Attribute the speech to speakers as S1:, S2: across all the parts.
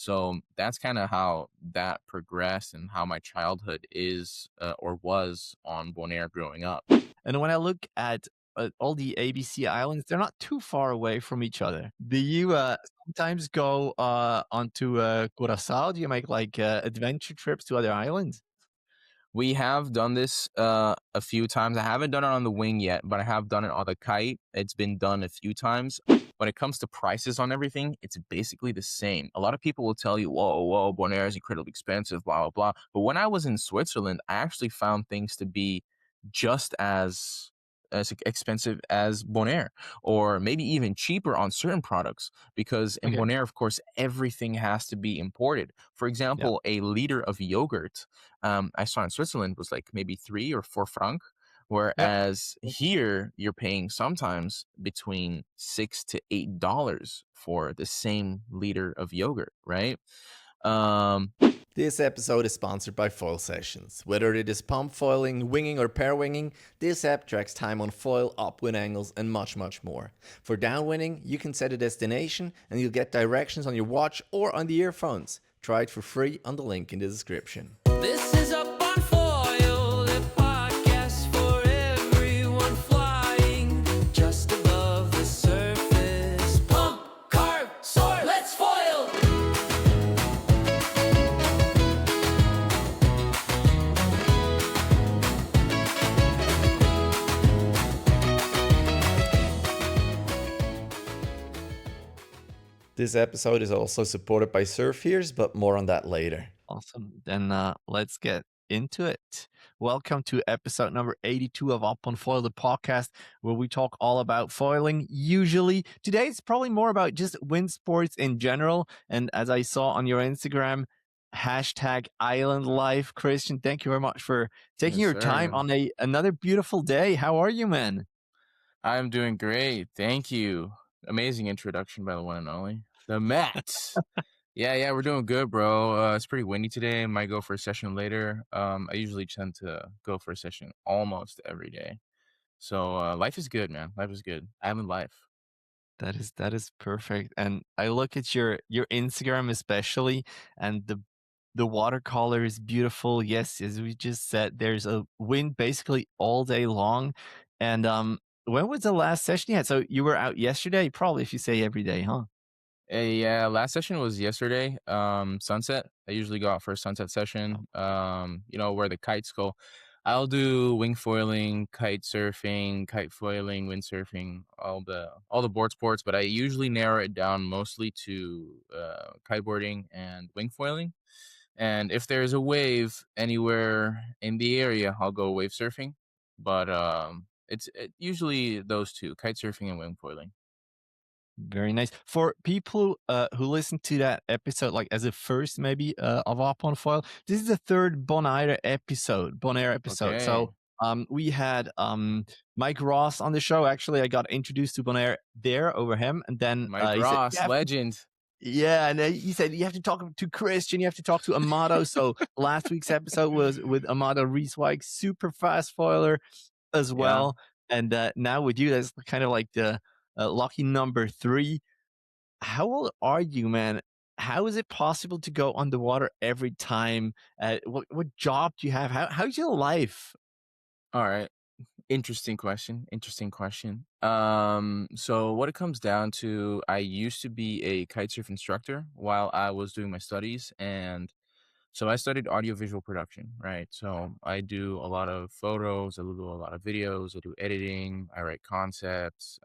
S1: So that's kind of how that progressed and how my childhood is or was on Bonaire growing up.
S2: And when I look at all the ABC islands, they're not too far away from each other. Do you sometimes go onto Curacao? Do you make like adventure trips to other islands?
S1: We have done this a few times. I haven't done it on the wing yet, but I have done it on the kite. It's been done a few times. When it comes to prices on everything, it's basically the same. A lot of people will tell you, whoa, Bonaire is incredibly expensive, blah, blah, blah. But when I was in Switzerland, I actually found things to be just as expensive as Bonaire, or maybe even cheaper on certain products, because in
S2: Okay.
S1: Bonaire, of course, everything has to be imported. For
S2: Yeah.
S1: example, a liter of yogurt I saw in Switzerland was like maybe 3 or 4 franc,
S2: Yeah.
S1: whereas here you're paying sometimes between $6 to $8 for the same liter of yogurt, right? Um,
S3: This episode is sponsored by Foil Sessions. Whether it is pump foiling, winging, or parawinging, this app tracks time on foil, upwind angles, and much, much more. For downwinding, you can set a destination and you'll get directions on your watch or on the earphones. Try it for free on the link in the description.
S4: This is Up on Foil, the podcast for everyone flying just above the surface. Pump, carve, soar, let's foil!
S3: This episode is also supported by SurfEars, but more on that later.
S2: Awesome. Then let's get into it. Welcome to episode number 82 of Up on Foil, the podcast where we talk all about foiling. Usually, today it's probably more about just wind sports in general. And as I saw on your Instagram, hashtag island life. Christian, thank you very much for taking
S1: yes,
S2: your time
S1: sir.
S2: on another beautiful day. How are you, man?
S1: I'm doing great. Thank you. Amazing introduction by the one and only. The Met. Yeah, we're doing good, bro. It's pretty windy today. Might go for a session later. I usually tend to go for a session almost every day. So life is good, man. Life is good. Island life.
S2: That is perfect. And I look at your Instagram especially, and the watercolor is beautiful. Yes, as we just said, there's a wind basically all day long. And when was the last session you had? So you were out yesterday, probably if you say every day, huh?
S1: Yeah, last session was yesterday. Sunset. I usually go out for a sunset session. Where the kites go. I'll do wing foiling, kite surfing, kite foiling, windsurfing, all the board sports, but I usually narrow it down mostly to kiteboarding and wing foiling. And if there's a wave anywhere in the area, I'll go wave surfing. But it's usually those two, kite surfing and wing foiling.
S2: Very nice. For people who listen to that episode, like as a first maybe of Up on Foil, this is the third Bonaire episode.
S1: Okay.
S2: So we had Mike Ross on the show. Actually, I got introduced to Bonaire there over him, and then
S1: Mike
S2: he said,
S1: Ross, legend.
S2: yeah, and he said you have to talk to Christian, you have to talk to Amado. So last week's episode was with Amado Rieswijk, super fast foiler as
S1: Yeah.
S2: well, and now with you, that's kind of like the lucky number 3. How old are you, man? How is it possible to go underwater every time? What job do you have? How's your life?
S1: All right. Interesting question. Interesting question. So what it comes down to, I used to be a kitesurf instructor while I was doing my studies, and so I studied audiovisual production, right? So I do a lot of photos, I do a lot of videos, I do editing, I write concepts.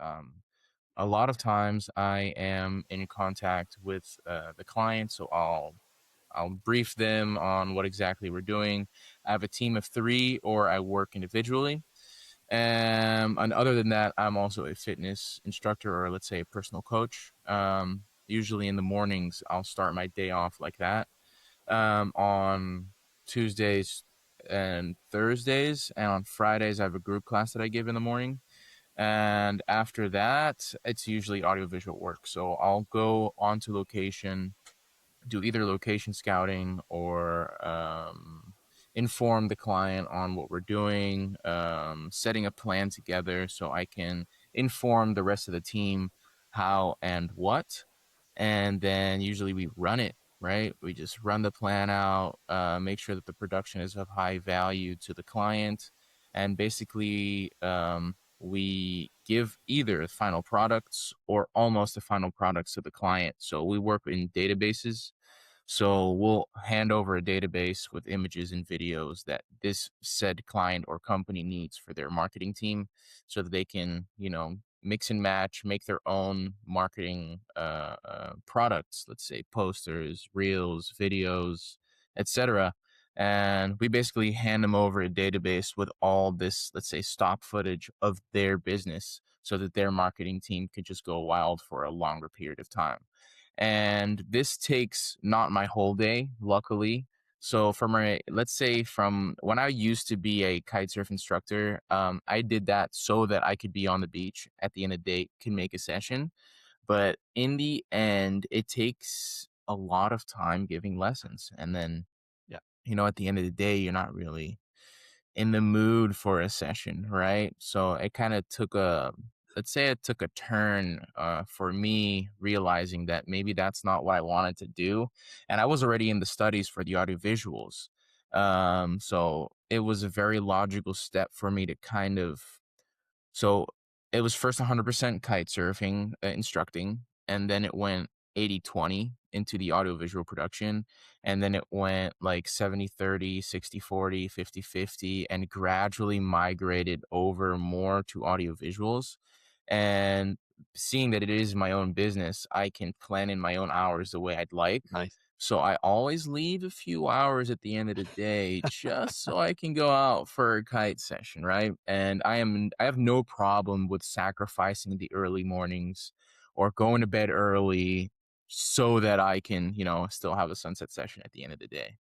S1: A lot of times I am in contact with the client, so I'll brief them on what exactly we're doing. I have a team of 3, or I work individually. And other than that, I'm also a fitness instructor, or let's say a personal coach. Usually in the mornings, I'll start my day off like that. On Tuesdays and Thursdays, and on Fridays, I have a group class that I give in the morning. And after that, it's usually audiovisual work. So I'll go onto location, do either location scouting, or inform the client on what we're doing, setting a plan together so I can inform the rest of the team how and what. And then usually we run it. right? We just run the plan out, make sure that the production is of high value to the client, and basically we give either final products or almost the final products to the client. So we work in databases. So we'll hand over a database with images and videos that this said client or company needs for their marketing team so that they can, mix and match, make their own marketing products, let's say posters, reels, videos, etc. And we basically hand them over a database with all this, let's say, stock footage of their business so that their marketing team could just go wild for a longer period of time. And this takes not my whole day, luckily. So let's say from when I used to be a kite surf instructor, I did that so that I could be on the beach at the end of the day, can make a session. But in the end, it takes a lot of time giving lessons. And then,
S2: Yeah.
S1: at the end of the day, you're not really in the mood for a session, right? So it kind of let's say it took a turn for me realizing that maybe that's not what I wanted to do. And I was already in the studies for the audiovisuals. So it was a very logical step for me to so it was first 100% kite surfing instructing, and then it went 80-20 into the audiovisual production. And then it went like 70-30, 60-40, 50-50, and gradually migrated over more to audiovisuals. And seeing that it is my own business, I can plan in my own hours the way I'd like.
S2: Nice.
S1: So I always leave a few hours at the end of the day just so I can go out for a kite session, right? And I have no problem with sacrificing the early mornings or going to bed early so that I can, still have a sunset session at the end of the day.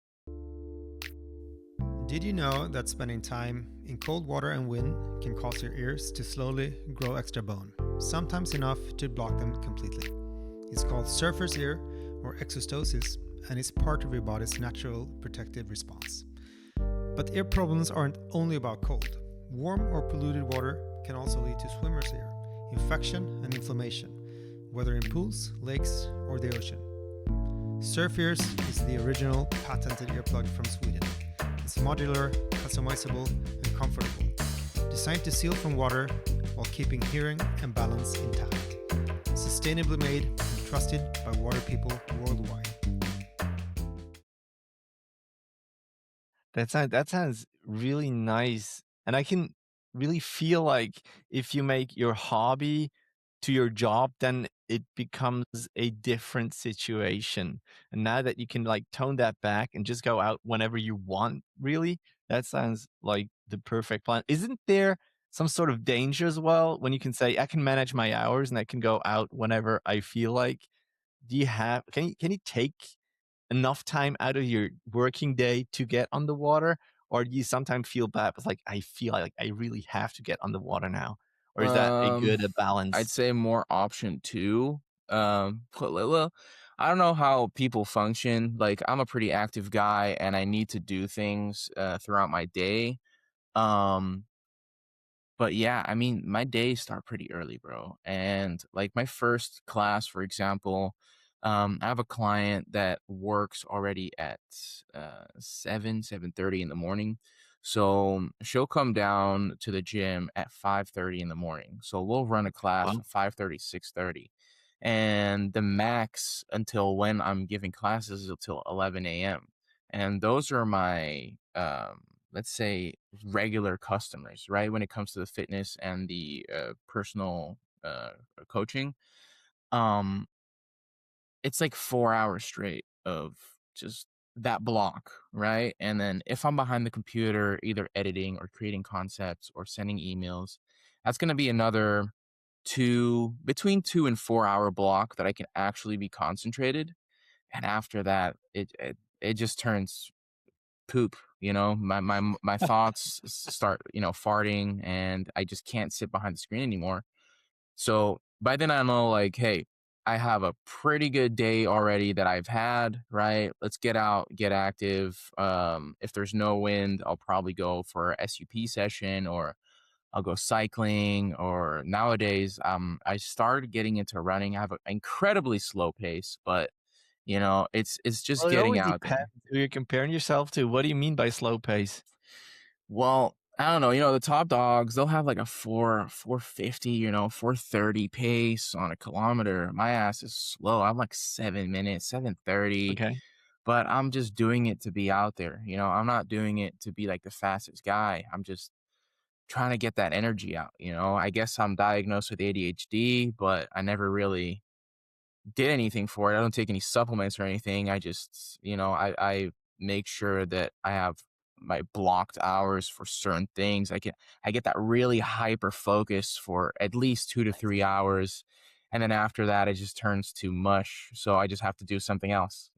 S5: Did you know that spending time in cold water and wind can cause your ears to slowly grow extra bone, sometimes enough to block them completely? It's called surfer's ear or exostosis, and it's part of your body's natural protective response. But ear problems aren't only about cold. Warm or polluted water can also lead to swimmer's ear, infection and inflammation, whether in pools, lakes, or the ocean. SurfEars is the original patented earplug from Sweden. It's modular, customizable, and comfortable, designed to seal from water while keeping hearing and balance intact. Sustainably made and trusted by water people worldwide.
S2: That sounds really nice. And I can really feel like if you make your hobby to your job, then it becomes a different situation. And now that you can like tone that back and just go out whenever you want, really, that sounds like the perfect plan. Isn't there some sort of danger as well when you can say, I can manage my hours and I can go out whenever I feel like? Can you take enough time out of your working day to get on the water? Or do you sometimes feel bad? It's like, I feel like I really have to get on the water now. Or is that a good
S1: I'd
S2: balance?
S1: say more option two. Well, I don't know how people function. Like, I'm a pretty active guy and I need to do things throughout my day. Um, But yeah, I mean, my days start pretty early, bro. And like my first class, for example, I have a client that works already at 7:30 in the morning. So she'll come down to the gym at 5:30 in the morning. So we'll run a class
S2: Well,
S1: from 5:30 to 6:30. And the max until when I'm giving classes is until 11 a.m. And those are my let's say regular customers, right? When it comes to the fitness and the personal coaching, um, it's like 4 hours straight of just that block, right? And then if I'm behind the computer, either editing or creating concepts or sending emails, that's going to be another between 2 and 4 hour block that I can actually be concentrated. And after that, it just turns poop. My thoughts start farting, and I just can't sit behind the screen anymore. So by then I know, like, hey, I have a pretty good day already that I've had, right? Let's get out, get active. If there's no wind, I'll probably go for a SUP session, or I'll go cycling. Or nowadays I started getting into running. I have an incredibly slow pace, but You know, it's just
S2: Well, it
S1: getting
S2: always
S1: out
S2: depends
S1: there.
S2: who you're comparing yourself to. What do you mean by slow pace?
S1: Well, I don't know, the top dogs, they'll have like a 450, 430 pace on a kilometer. My ass is slow. I'm like 7 minutes, 7:30,
S2: Okay.
S1: but I'm just doing it to be out there. I'm not doing it to be like the fastest guy. I'm just trying to get that energy out. I guess I'm diagnosed with ADHD, but I never really did anything for it. I don't take any supplements or anything. I just, I make sure that I have my blocked hours for certain things. I get that really hyper focus for at least 2 to 3 hours. And then after that, it just turns to mush. So I just have to do something else.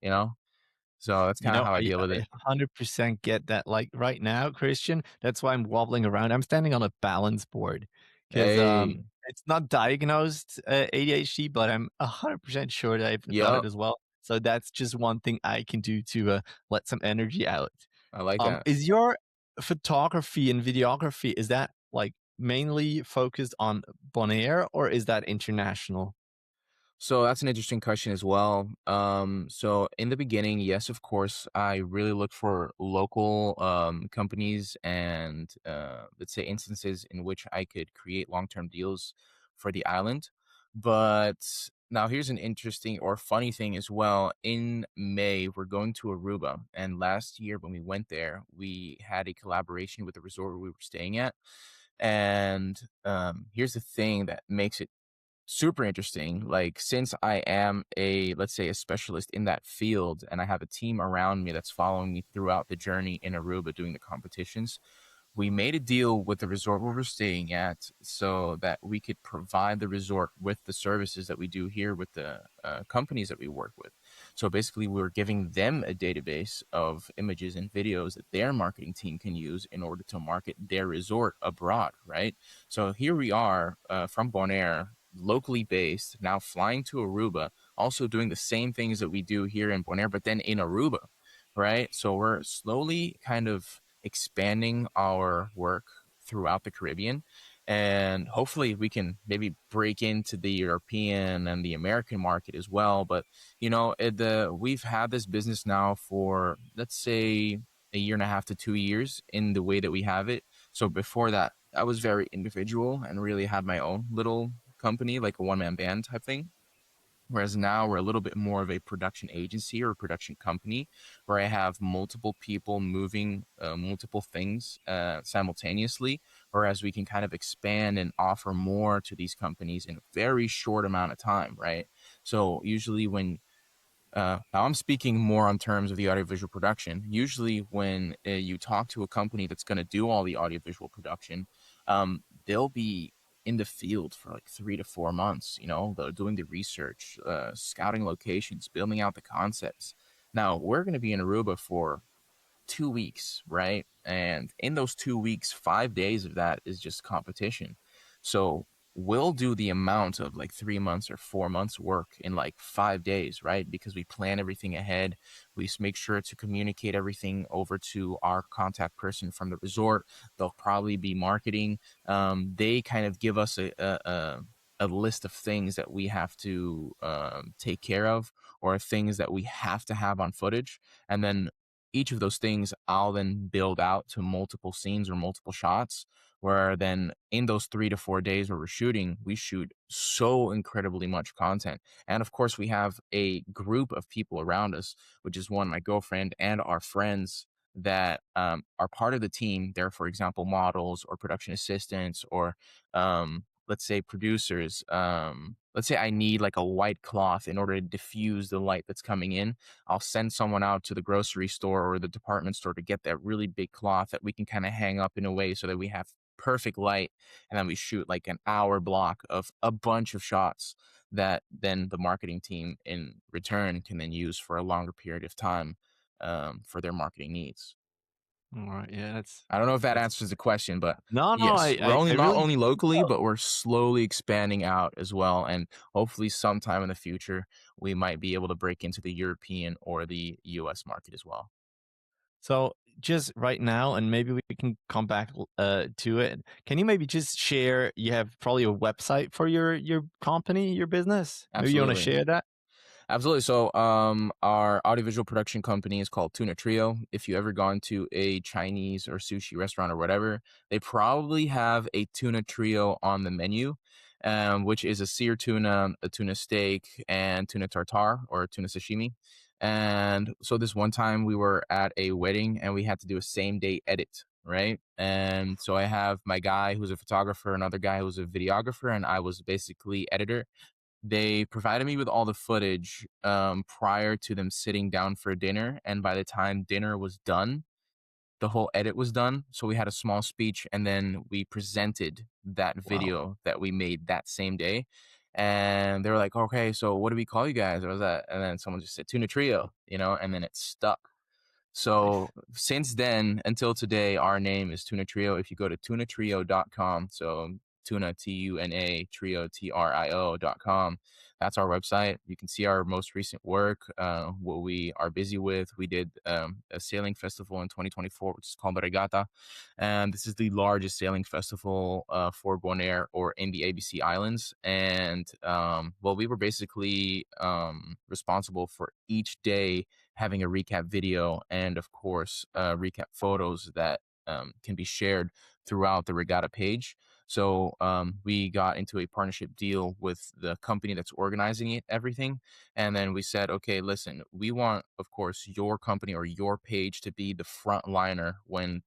S1: So that's kind of how I
S2: I
S1: deal with it.
S2: 100% get that. Like right now, Christian, that's why I'm wobbling around. I'm standing on a balance board because
S1: Hey,
S2: it's not diagnosed ADHD, but I'm 100% sure that I've got
S1: yep,
S2: it as well. So that's just one thing I can do to let some energy out.
S1: I like that.
S2: Is your photography and videography, is that like mainly focused on Bonaire or is that international?
S1: So that's an interesting question as well. So in the beginning, yes, of course, I really look for local companies and let's say instances in which I could create long-term deals for the island. But now here's an interesting or funny thing as well. In May, we're going to Aruba, and last year when we went there, we had a collaboration with the resort we were staying at. And here's the thing that makes it super interesting. Like, since I am let's say, a specialist in that field, and I have a team around me that's following me throughout the journey in Aruba doing the competitions, we made a deal with the resort where we're staying at so that we could provide the resort with the services that we do here with the companies that we work with. So basically, we were giving them a database of images and videos that their marketing team can use in order to market their resort abroad, right? So here we are from Bonaire, locally based, now flying to Aruba, also doing the same things that we do here in Bonaire, but then in Aruba, right? So we're slowly kind of expanding our work throughout the Caribbean. And hopefully we can maybe break into the European and the American market as well. But we've had this business now for, let's say, a year and a half to 2 years in the way that we have it. So before that, I was very individual and really had my own little company, like a one-man band type thing. Whereas now we're a little bit more of a production agency or a production company where I have multiple people moving multiple things simultaneously, whereas we can kind of expand and offer more to these companies in a very short amount of time, right? So usually when now I'm speaking more on terms of the audiovisual production. Usually when you talk to a company that's going to do all the audiovisual production, they'll be in the field for like 3 to 4 months. They're doing the research, scouting locations, building out the concepts. Now we're going to be in Aruba for 2 weeks, right? And in those 2 weeks, 5 days of that is just competition. So we'll do the amount of like 3 months or 4 months work in like 5 days, right? Because we plan everything ahead. We make sure to communicate everything over to our contact person from the resort. They'll probably be marketing. They kind of give us a list of things that we have to take care of, or things that we have to have on footage. And then each of those things I'll then build out to multiple scenes or multiple shots, where then in those 3 to 4 days where we're shooting, we shoot so incredibly much content. And of course, we have a group of people around us, which is one, my girlfriend, and our friends that are part of the team. They're, for example, models or production assistants or let's say producers. Let's say I need like a white cloth in order to diffuse the light that's coming in. I'll send someone out to the grocery store or the department store to get that really big cloth that we can kind of hang up in a way so that we have perfect light. And then we shoot like an hour block of a bunch of shots that then the marketing team in return can then use for a longer period of time for their marketing needs.
S2: All right, yeah,
S1: I don't know if that
S2: that's
S1: answers the question, but
S2: no, no,
S1: yes, we're only
S2: I
S1: not
S2: really
S1: only locally,
S2: well.
S1: but we're slowly expanding out as well. And hopefully sometime in the future, we might be able to break into the European or the US market as well.
S2: So just right now, and maybe we can come back to it. Can you maybe just share? You have probably a website for your company, your business. Maybe you want to
S1: Absolutely.
S2: share that.
S1: Absolutely. So, our audiovisual production company is called Tuna Trio. If you ever gone to a Chinese or sushi restaurant or whatever, they probably have a tuna trio on the menu, which is a seared tuna, a tuna steak, and tuna tartare or tuna sashimi. And so this one time we were at a wedding and we had to do a same day edit, right? And so I have my guy who's a photographer, another guy who's a videographer, and I was basically editor. They provided me with all the footage prior to them sitting down for dinner, and by the time dinner was done, the whole edit was done. So we had a small speech, and then we presented that
S2: Wow.
S1: video that we made that same day. And they were like, "Okay, so what do we call you guys?" What was that? And then someone just said Tuna Trio, and then it stuck.
S2: Nice.
S1: So since then until today, our name is Tuna Trio. If you go to tunatrio.com, so tuna, TUNA, trio, TRIO.com, that's our website. You can see our most recent work, what we are busy with. We did a sailing festival in 2024, which is called Regatta. And this is the largest sailing festival for Bonaire or in the ABC Islands. And well, we were basically responsible for each day having a recap video and, of course, recap photos that can be shared throughout the regatta page. So we got into a partnership deal with the company that's organizing everything. And then we said, okay, listen, we want, of course, your company or your page to be the frontliner when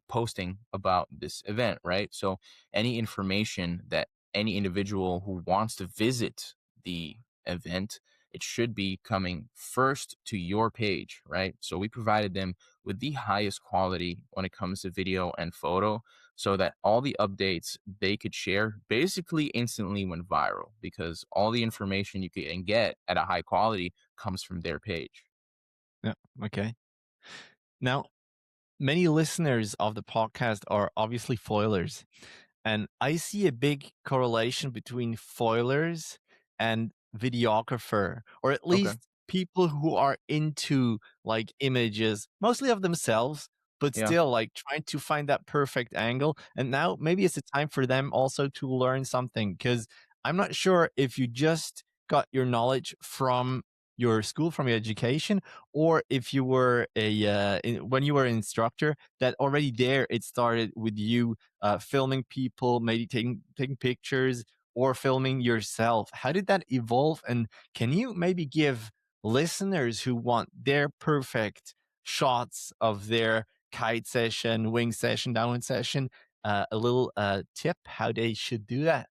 S1: posting about this event, right? So any information that any individual who wants to visit the event, it should be coming first to your page, right? So we provided them with the highest quality when it comes to video and photo so that all the updates they could share basically instantly went viral because all the information you can get at a high quality comes from their page.
S2: Yeah. Okay. Now, many listeners of the podcast are obviously foilers. And I see a big correlation between foilers and videographer, or at
S1: Okay.
S2: least people who are into like images, mostly of themselves, but
S1: Yeah.
S2: still like trying to find that perfect angle. And now maybe it's a time for them also to learn something because I'm not sure if you just got your knowledge from your school, from your education, or if you were when you were an instructor, that already there it started with you filming people, maybe taking pictures or filming yourself. How did that evolve? And can you maybe give listeners who want their perfect shots of their kite session, wing session, downwind session, a little tip how they should do that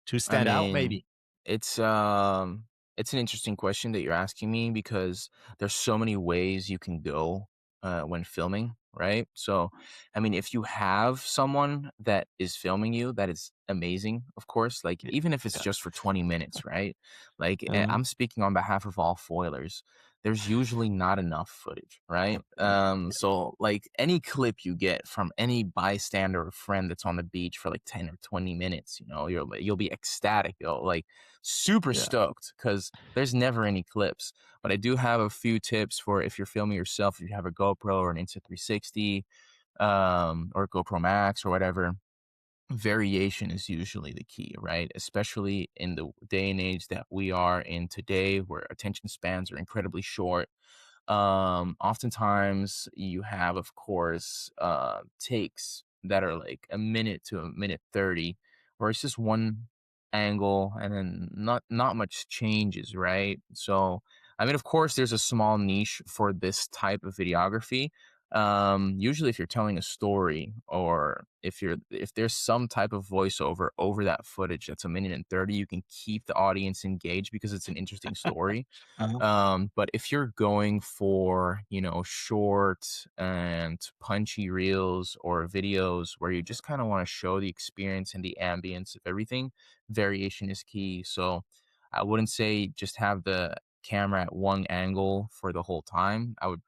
S2: to
S1: I
S2: stand out,
S1: mean,
S2: maybe?
S1: it's um it's an interesting question that you're asking me because there's so many ways you can go when filming, right? So, I mean, if you have someone that is filming you, that is amazing, of course. Like
S2: Yeah.
S1: even if it's
S2: Yeah.
S1: just for 20 minutes, right? Like
S2: Uh,
S1: I'm speaking on behalf of all foilers. There's usually not enough footage, right?
S2: yeah.
S1: So like any clip you get from any bystander or friend that's on the beach for like 10 or 20 minutes, you'll be ecstatic, like super
S2: Yeah.
S1: stoked because there's never any clips. But I do have a few tips for if you're filming yourself, if you have a GoPro or an Insta360, or GoPro Max or whatever. Variation is usually the key, right? Especially in the day and age that we are in today, where attention spans are incredibly short. Oftentimes you have, of course, takes that are like a minute to a minute 30, where it's just one angle and then not much changes, right? So, I mean, of course, there's a small niche for this type of videography. Usually if you're telling a story or if there's some type of voiceover over that footage that's a minute and 30, you can keep the audience engaged because it's an interesting story.
S2: Uh-huh.
S1: But if you're going for, short and punchy reels or videos where you just kind of want to show the experience and the ambience of everything, variation is key. So I wouldn't say just have the camera at one angle for the whole time. I would,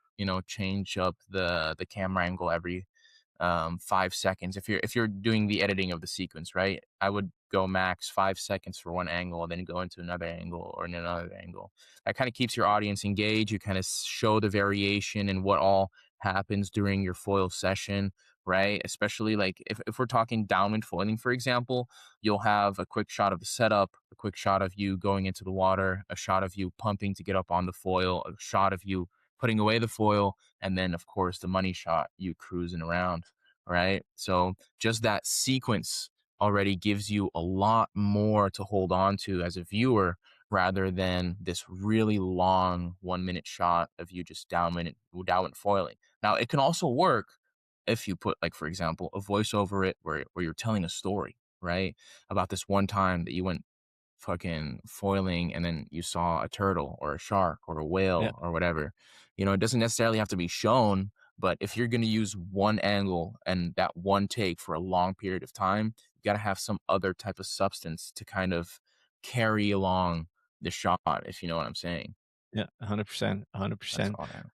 S1: change up the camera angle every 5 seconds. If you're doing the editing of the sequence, right? I would go max 5 seconds for one angle, and then go into another angle or in another angle. That kind of keeps your audience engaged. You kind of show the variation and what all happens during your foil session. right? Especially like if we're talking downwind foiling, for example, you'll have a quick shot of the setup, a quick shot of you going into the water, a shot of you pumping to get up on the foil, a shot of you putting away the foil, and then of course the money shot, you cruising around, right? So just that sequence already gives you a lot more to hold on to as a viewer rather than this really long 1 minute shot of you just downwind foiling. Now, it can also work if you put, like, for example, a voice over it where you're telling a story, right? About this one time that you went fucking foiling and then you saw a turtle or a shark or a
S2: Yeah.
S1: whale or whatever. You know, it doesn't necessarily have to be shown, but if you're going to use one angle and that one take for a long period of time, you got to have some other type of substance to kind of carry along the shot, if you know what I'm saying.
S2: Yeah, 100%,
S1: That's
S2: 100%.
S1: all that.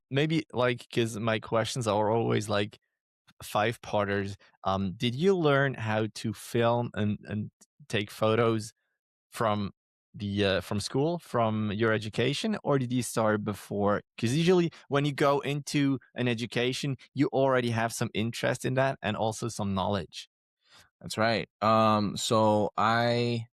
S2: Maybe like because my questions are always like five-parters. Did you learn how to film and take photos from the from school, from your education, or did you start before? Because usually when you go into an education, you already have some interest in that and also some knowledge.
S1: That's right. So I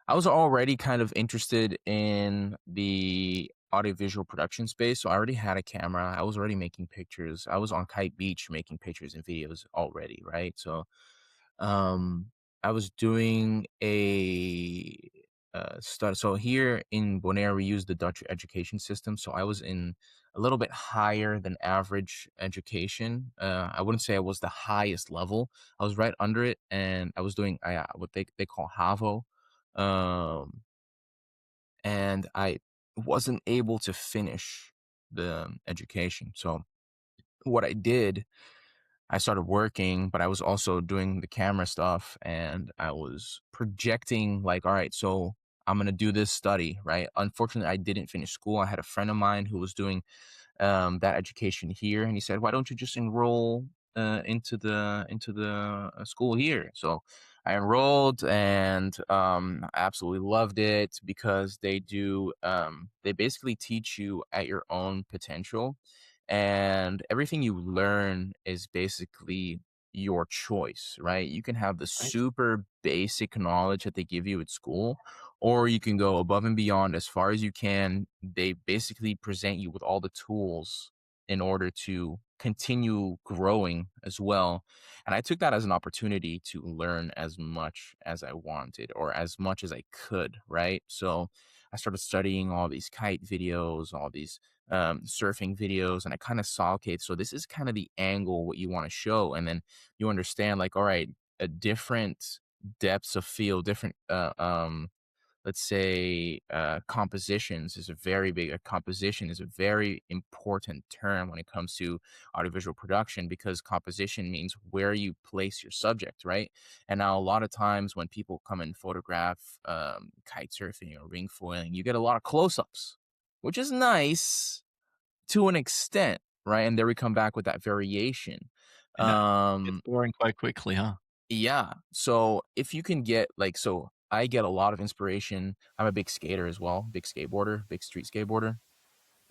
S1: was already kind of interested in the audiovisual production space. So I already had a camera. I was already making pictures. I was on Kite Beach making pictures and videos already, right? So um I was doing a study. So here in Bonaire, we use the Dutch education system. So I was in a little bit higher than average education. I wouldn't say I was the highest level. I was right under it, and I was doing what they call HAVO, um, and I wasn't able to finish the education. So what I did, I started working, but I was also doing the camera stuff, and I was projecting like, all right, so I'm gonna do this study, right? Unfortunately, I didn't finish school. I had a friend of mine who was doing that education here, and he said, "Why don't you just enroll into the school here?" So I enrolled, and I absolutely loved it because they basically teach you at your own potential, and everything you learn is basically your choice, right? You can have the
S2: Right.
S1: super basic knowledge that they give you at school, or you can go above and beyond as far as you can. They basically present you with all the tools in order to continue growing as well. And I took that as an opportunity to learn as much as I wanted or as much as I could, right? So I started studying all these kite videos, all these surfing videos, and I kind of saw, okay, so this is kind of the angle what you want to show. And then you understand, like, all right, a different depths of field, different let's say compositions is a very big a composition is a very important term when it comes to audiovisual production, because composition means where you place your subject, right? And now a lot of times when people come and photograph kite surfing or ring foiling, you get a lot of close-ups, which is nice to an extent, right? And there we come back with that variation.
S2: Yeah. It's
S1: um
S2: boring quite quickly, huh?
S1: yeah. So if you can get like, so I get a lot of inspiration. I'm a big skater as well, big skateboarder, big street skateboarder.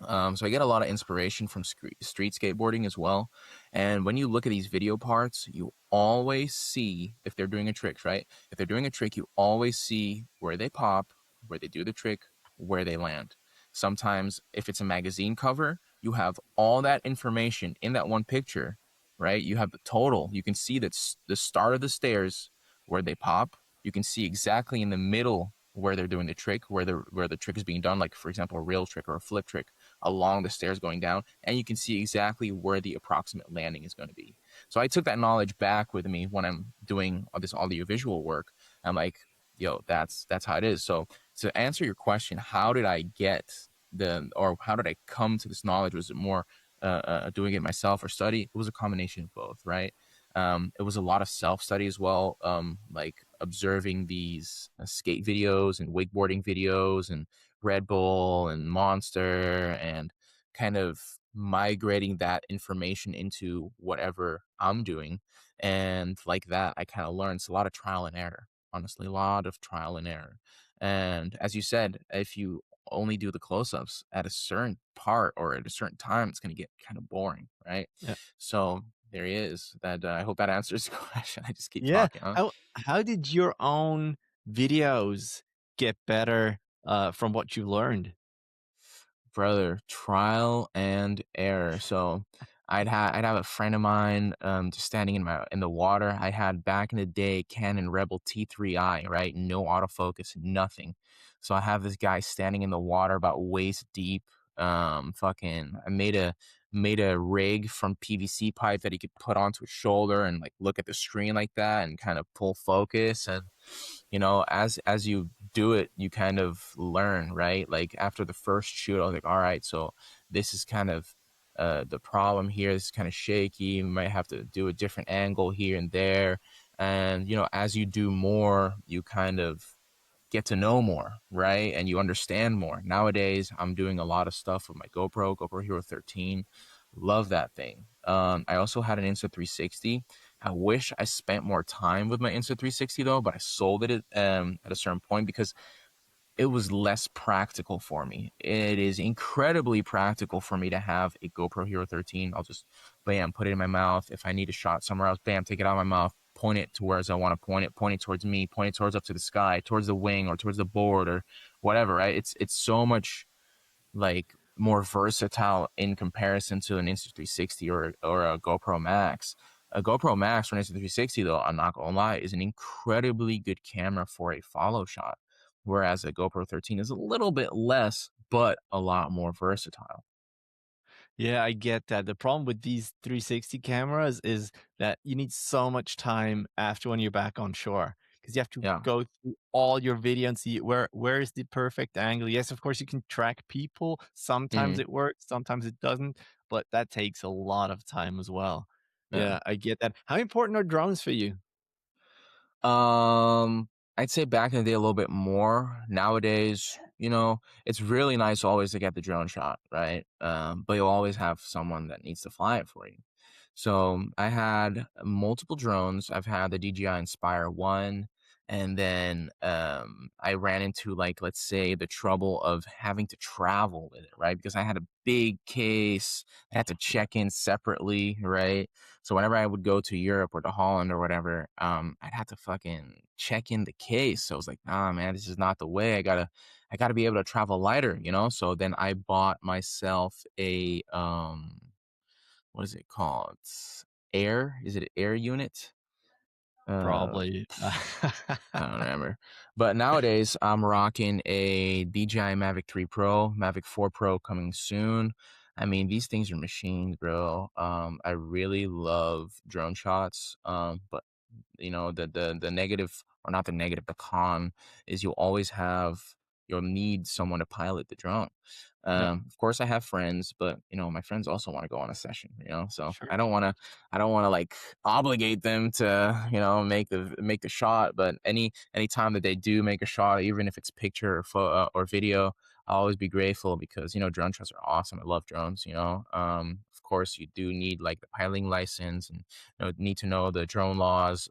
S1: So I get a lot of inspiration from street skateboarding as well. And when you look at these video parts, you always see if they're doing a trick, right? If they're doing a trick, you always see where they pop, where they do the trick, where they land. Sometimes if it's a magazine cover, you have all that information in that one picture, right? You have the total. You can see that the start of the stairs where they pop. You can see exactly in the middle where they're doing the trick, where the trick is being done, like for example, a rail trick or a flip trick along the stairs going down, and you can see exactly where the approximate landing is going to be. So I took that knowledge back with me when I'm doing all this audiovisual work. I'm like, yo, that's how it is. So to answer your question, how did I get how did I come to this knowledge? Was it more doing it myself or study? It was a combination of both, right? It was a lot of self-study as well, like observing these skate videos and wakeboarding videos and Red Bull and Monster, and kind of migrating that information into whatever I'm doing. And like that, I kind of learned. It's a lot of trial and error, honestly, a lot of trial and error. And as you said, if you only do the close-ups at a certain part or at a certain time, it's going to get kind of boring, right?
S2: Yeah.
S1: So there he is. That I hope that answers the question. I just keep
S2: Yeah.
S1: talking, huh?
S2: How did your own videos get better from what you learned?
S1: Brother, trial and error. So I'd have a friend of mine just standing in the water. I had back in the day Canon Rebel T3i, right? No autofocus, nothing. So I have this guy standing in the water about waist deep. Fucking I made a rig from PVC pipe that he could put onto his shoulder and like look at the screen like that and kind of pull focus. And as you do it, you kind of learn, right? Like after the first shoot, I was like, all right, so this is kind of the problem here. This is kind of shaky. You might have to do a different angle here and there. And as you do more, you kind of get to know more, right? And you understand more. Nowadays, I'm doing a lot of stuff with my GoPro Hero 13. Love that thing. I also had an Insta360. I wish I spent more time with my Insta360 though, but I sold it at a certain point because it was less practical for me. It is incredibly practical for me to have a GoPro Hero 13. I'll just, bam, put it in my mouth. If I need a shot somewhere else, bam, take it out of my mouth, point it to where I want to point it towards me, point it towards up to the sky, towards the wing or towards the board or whatever, right? It's so much like more versatile in comparison to an Insta360 or a GoPro Max. A GoPro Max for an Insta360 though, I'm not gonna lie, is an incredibly good camera for a follow shot, whereas a GoPro 13 is a little bit less, but a lot more versatile.
S2: Yeah, I get that. The problem with these 360 cameras is that you need so much time after when you're back on shore because you have to
S1: Yeah.
S2: go through all your video and see where is the perfect angle. Yes, of course you can track people. Sometimes
S1: Hmm.
S2: it works, sometimes it doesn't, but that takes a lot of time as well.
S1: Yeah.
S2: Yeah, I get that. How important are drones for you?
S1: Um, I'd say back in the day a little bit more. Nowadays, it's really nice always to get the drone shot, right? But you'll always have someone that needs to fly it for you. So I had multiple drones. I've had the DJI Inspire 1, and then I ran into like let's say the trouble of having to travel with it, right? Because I had a big case, I had to check in separately, right? So whenever I would go to Europe or to Holland or whatever, I'd have to fucking check in the case. So I was like, nah, man, this is not the way. I gotta be able to travel lighter. So then I bought myself a what is it called? Air? Is it an air unit? Uh,
S2: Probably.
S1: I don't remember. But nowadays, I'm rocking a DJI Mavic 3 Pro, Mavic 4 Pro coming soon. I mean, these things are machines, bro. I really love drone shots. But the negative, or not the negative, the con is you'll need someone to pilot the drone.
S2: Yeah,
S1: Of course I have friends, but my friends also want to go on a session, so
S2: sure.
S1: I don't want to like obligate them to make the shot. But any time that they do make a shot, even if it's picture or photo or video, I'll always be grateful because drone shots are awesome. I love drones. Of course you do need like the piloting license and need to know the drone laws.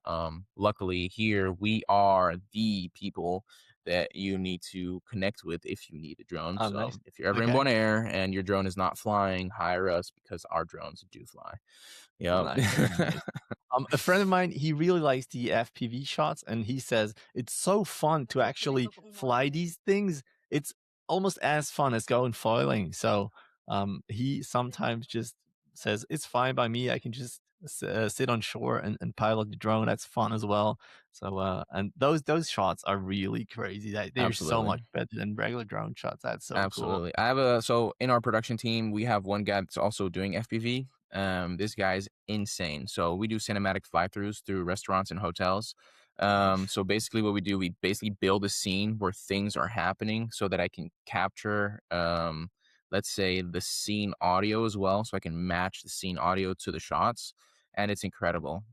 S1: Luckily here we are the people that you need to connect with if you need a drone.
S2: Oh,
S1: So
S2: nice.
S1: if you're ever in
S2: Okay.
S1: Bonaire and your drone is not flying, hire us because our drones do fly. Yep.
S2: Nice, nice. A friend of mine, he really likes the FPV shots, and he says it's so fun to actually fly these things. It's almost as fun as going foiling. So, he sometimes just says it's fine by me. I can just sit on shore and pilot the drone. That's fun as well. So, and those shots are really crazy. They're so
S1: Absolutely.
S2: much better than regular drone shots. That's so cool.
S1: Absolutely. So in our production team, we have one guy that's also doing FPV. This guy's insane. So we do cinematic fly-throughs through restaurants and hotels. So basically what we do, we basically build a scene where things are happening so that I can capture, let's say the scene audio as well. So I can match the scene audio to the shots. And it's incredible.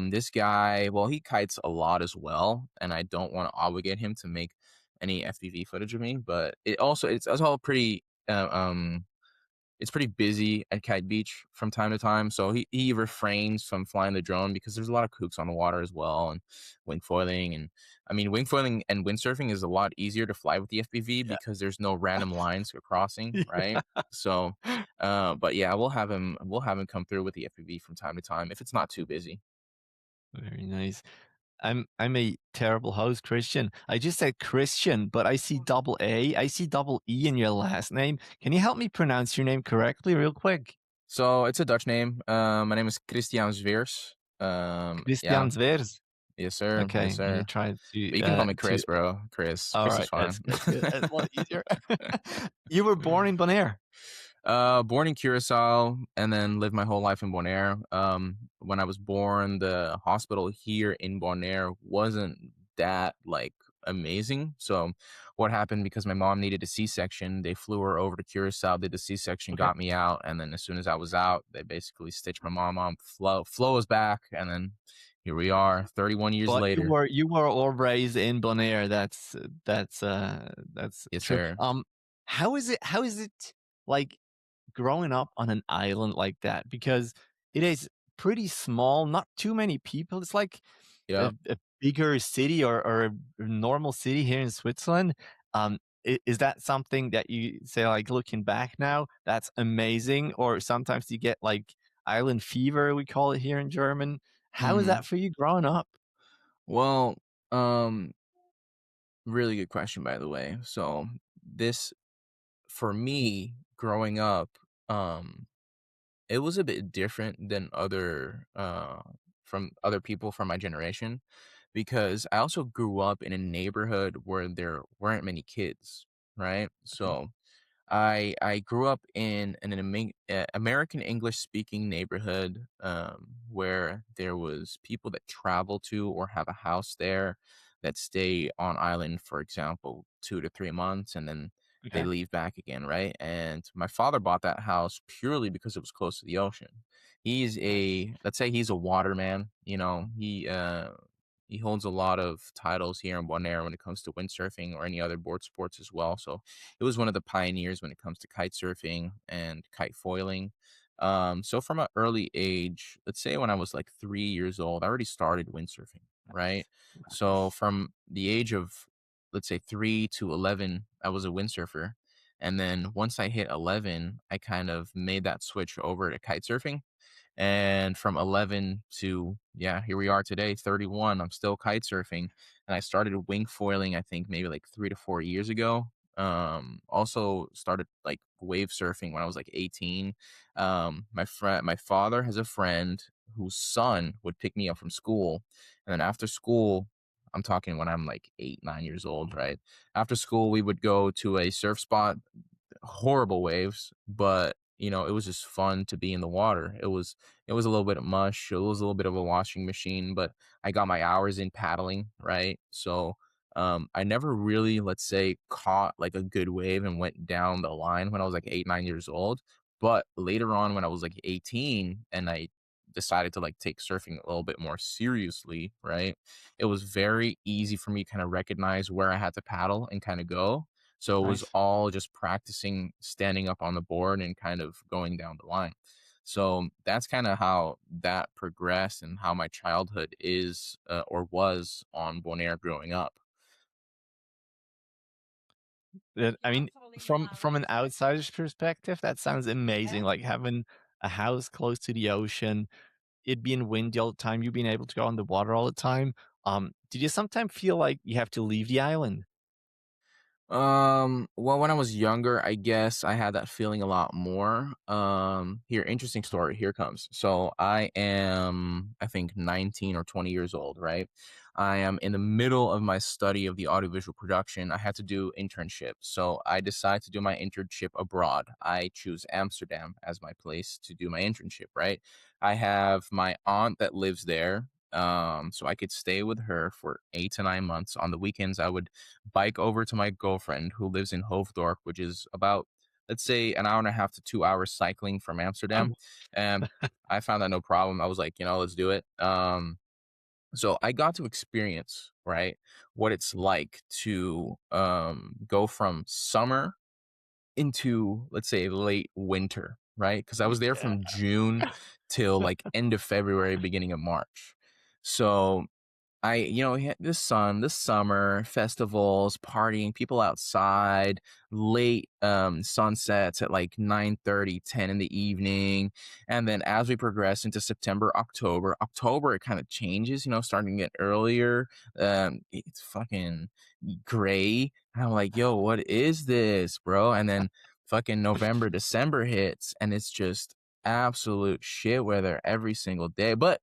S1: This guy, well, he kites a lot as well. And I don't want to obligate him to make any FPV footage of me, but it's all pretty it's pretty busy at Kite Beach from time to time. So he refrains from flying the drone because there's a lot of kooks on the water as well, and wing foiling. And I mean, wing foiling and windsurfing is a lot easier to fly with the FPV
S2: Yeah.
S1: because there's no random lines crossing, right? So, but yeah, we'll have him come through with the FPV from time to time if it's not too busy.
S2: Very nice. I'm a terrible host, Christian. I just said Christian, but I see double A. I see double E in your last name. Can you help me pronounce your name correctly, real quick?
S1: So it's a Dutch name. My name is Christiaan Zweers. Yeah,
S2: Christiaan Zweers.
S1: yes sir,
S2: Okay,
S1: yes
S2: I'm gonna
S1: sir.
S2: try
S1: But you can call me
S2: to.
S1: Chris, bro. Chris,
S2: All
S1: Chris is
S2: right,
S1: fine.
S2: that's good. That's a lot easier. You were born in Bonaire.
S1: Born in Curacao and then lived my whole life in Bonaire. When I was born, the hospital here in Bonaire wasn't that like amazing. So what happened, because my mom needed a C-section, they flew her over to Curacao, did the C-section,
S2: Okay.
S1: got me out, and then as soon as I was out, they basically stitched my mom on. Flo was back, and then here we are, 31 years
S2: But
S1: later.
S2: you were all raised in Bonaire. That's
S1: Yes,
S2: true.
S1: sir.
S2: How is it like growing up on an island like that? Because it is pretty small, not too many people. It's like
S1: Yeah.
S2: a bigger city or a normal city here in Switzerland. Is that something that you say, like, looking back now, that's amazing? Or sometimes you get like island fever, we call it here in German. How is
S1: hmm
S2: that for you growing up?
S1: Well, um, really good question, by the way. So this, for me, growing up, um, it was a bit different than from other people from my generation, because I also grew up in a neighborhood where there weren't many kids, right?
S2: Okay.
S1: So I grew up in an American English speaking neighborhood, where there was people that travel to or have a house there that stay on island, for example, 2 to 3 months, and then they
S2: Okay.
S1: leave back again, right? And my father bought that house purely because it was close to the ocean.
S2: Nice.
S1: Let's say he's a waterman. He holds a lot of titles here in Bonaire when it comes to windsurfing or any other board sports as well. So it was one of the pioneers when it comes to kite surfing and kite foiling. So from an early age, let's say when I was like 3 years old, I already started windsurfing, right?
S2: Nice.
S1: So
S2: Nice.
S1: from the age of, let's say, 3 to 11, I was a windsurfer. And then once I hit 11, I kind of made that switch over to kite surfing. And from 11 to, yeah, here we are today, 31, I'm still kite surfing. And I started wing foiling, I think maybe like 3 to 4 years ago. Also started like wave surfing when I was like 18. My father has a friend whose son would pick me up from school. And then after school, I'm talking when I'm like 8, 9 years old, right? After school, we would go to a surf spot. Horrible waves, but it was just fun to be in the water. It was a little bit of mush, it was a little bit of a washing machine, but I got my hours in paddling, right? So I never really, let's say, caught like a good wave and went down the line when I was like 8, 9 years old. But later on, when I was like 18 and I decided to like take surfing a little bit more seriously, right? It was very easy for me to kind of recognize where I had to paddle and kind of go. So it was
S2: Nice.
S1: all just practicing standing up on the board and kind of going down the line. So that's kind of how that progressed and how my childhood is, or was, on Bonaire growing up.
S2: I mean, from an outsider's perspective, that sounds amazing. Like having a house close to the ocean, it being windy all the time, you being able to go on the water all the time. Did you sometimes feel like you have to leave the island?
S1: Well, when I was younger, I guess I had that feeling a lot more. Here, interesting story. Here comes. So I am, I think, 19 or 20 years old, right? I am in the middle of my study of the audiovisual production. I had to do internship. So I decide to do my internship abroad. I choose Amsterdam as my place to do my internship, right? I have my aunt that lives there. So I could stay with her for 8 to 9 months. On the weekends, I would bike over to my girlfriend who lives in Hoofddorp, which is about, let's say, an hour and a half to 2 hours cycling from Amsterdam.
S2: Oh,
S1: And I found that no problem. I was like, let's do it. So I got to experience, right, what it's like to go from summer into, let's say, late winter, right? Because I was there
S2: Yeah.
S1: from June till like end of February, beginning of March. So the sun, the summer, festivals, partying, people outside, late sunsets at like 9:30, 10 in the evening. And then as we progress into September, October, it kind of changes, starting to get earlier. It's fucking gray. And I'm like, yo, what is this, bro? And then fucking November, December hits, and it's just absolute shit weather every single day. But,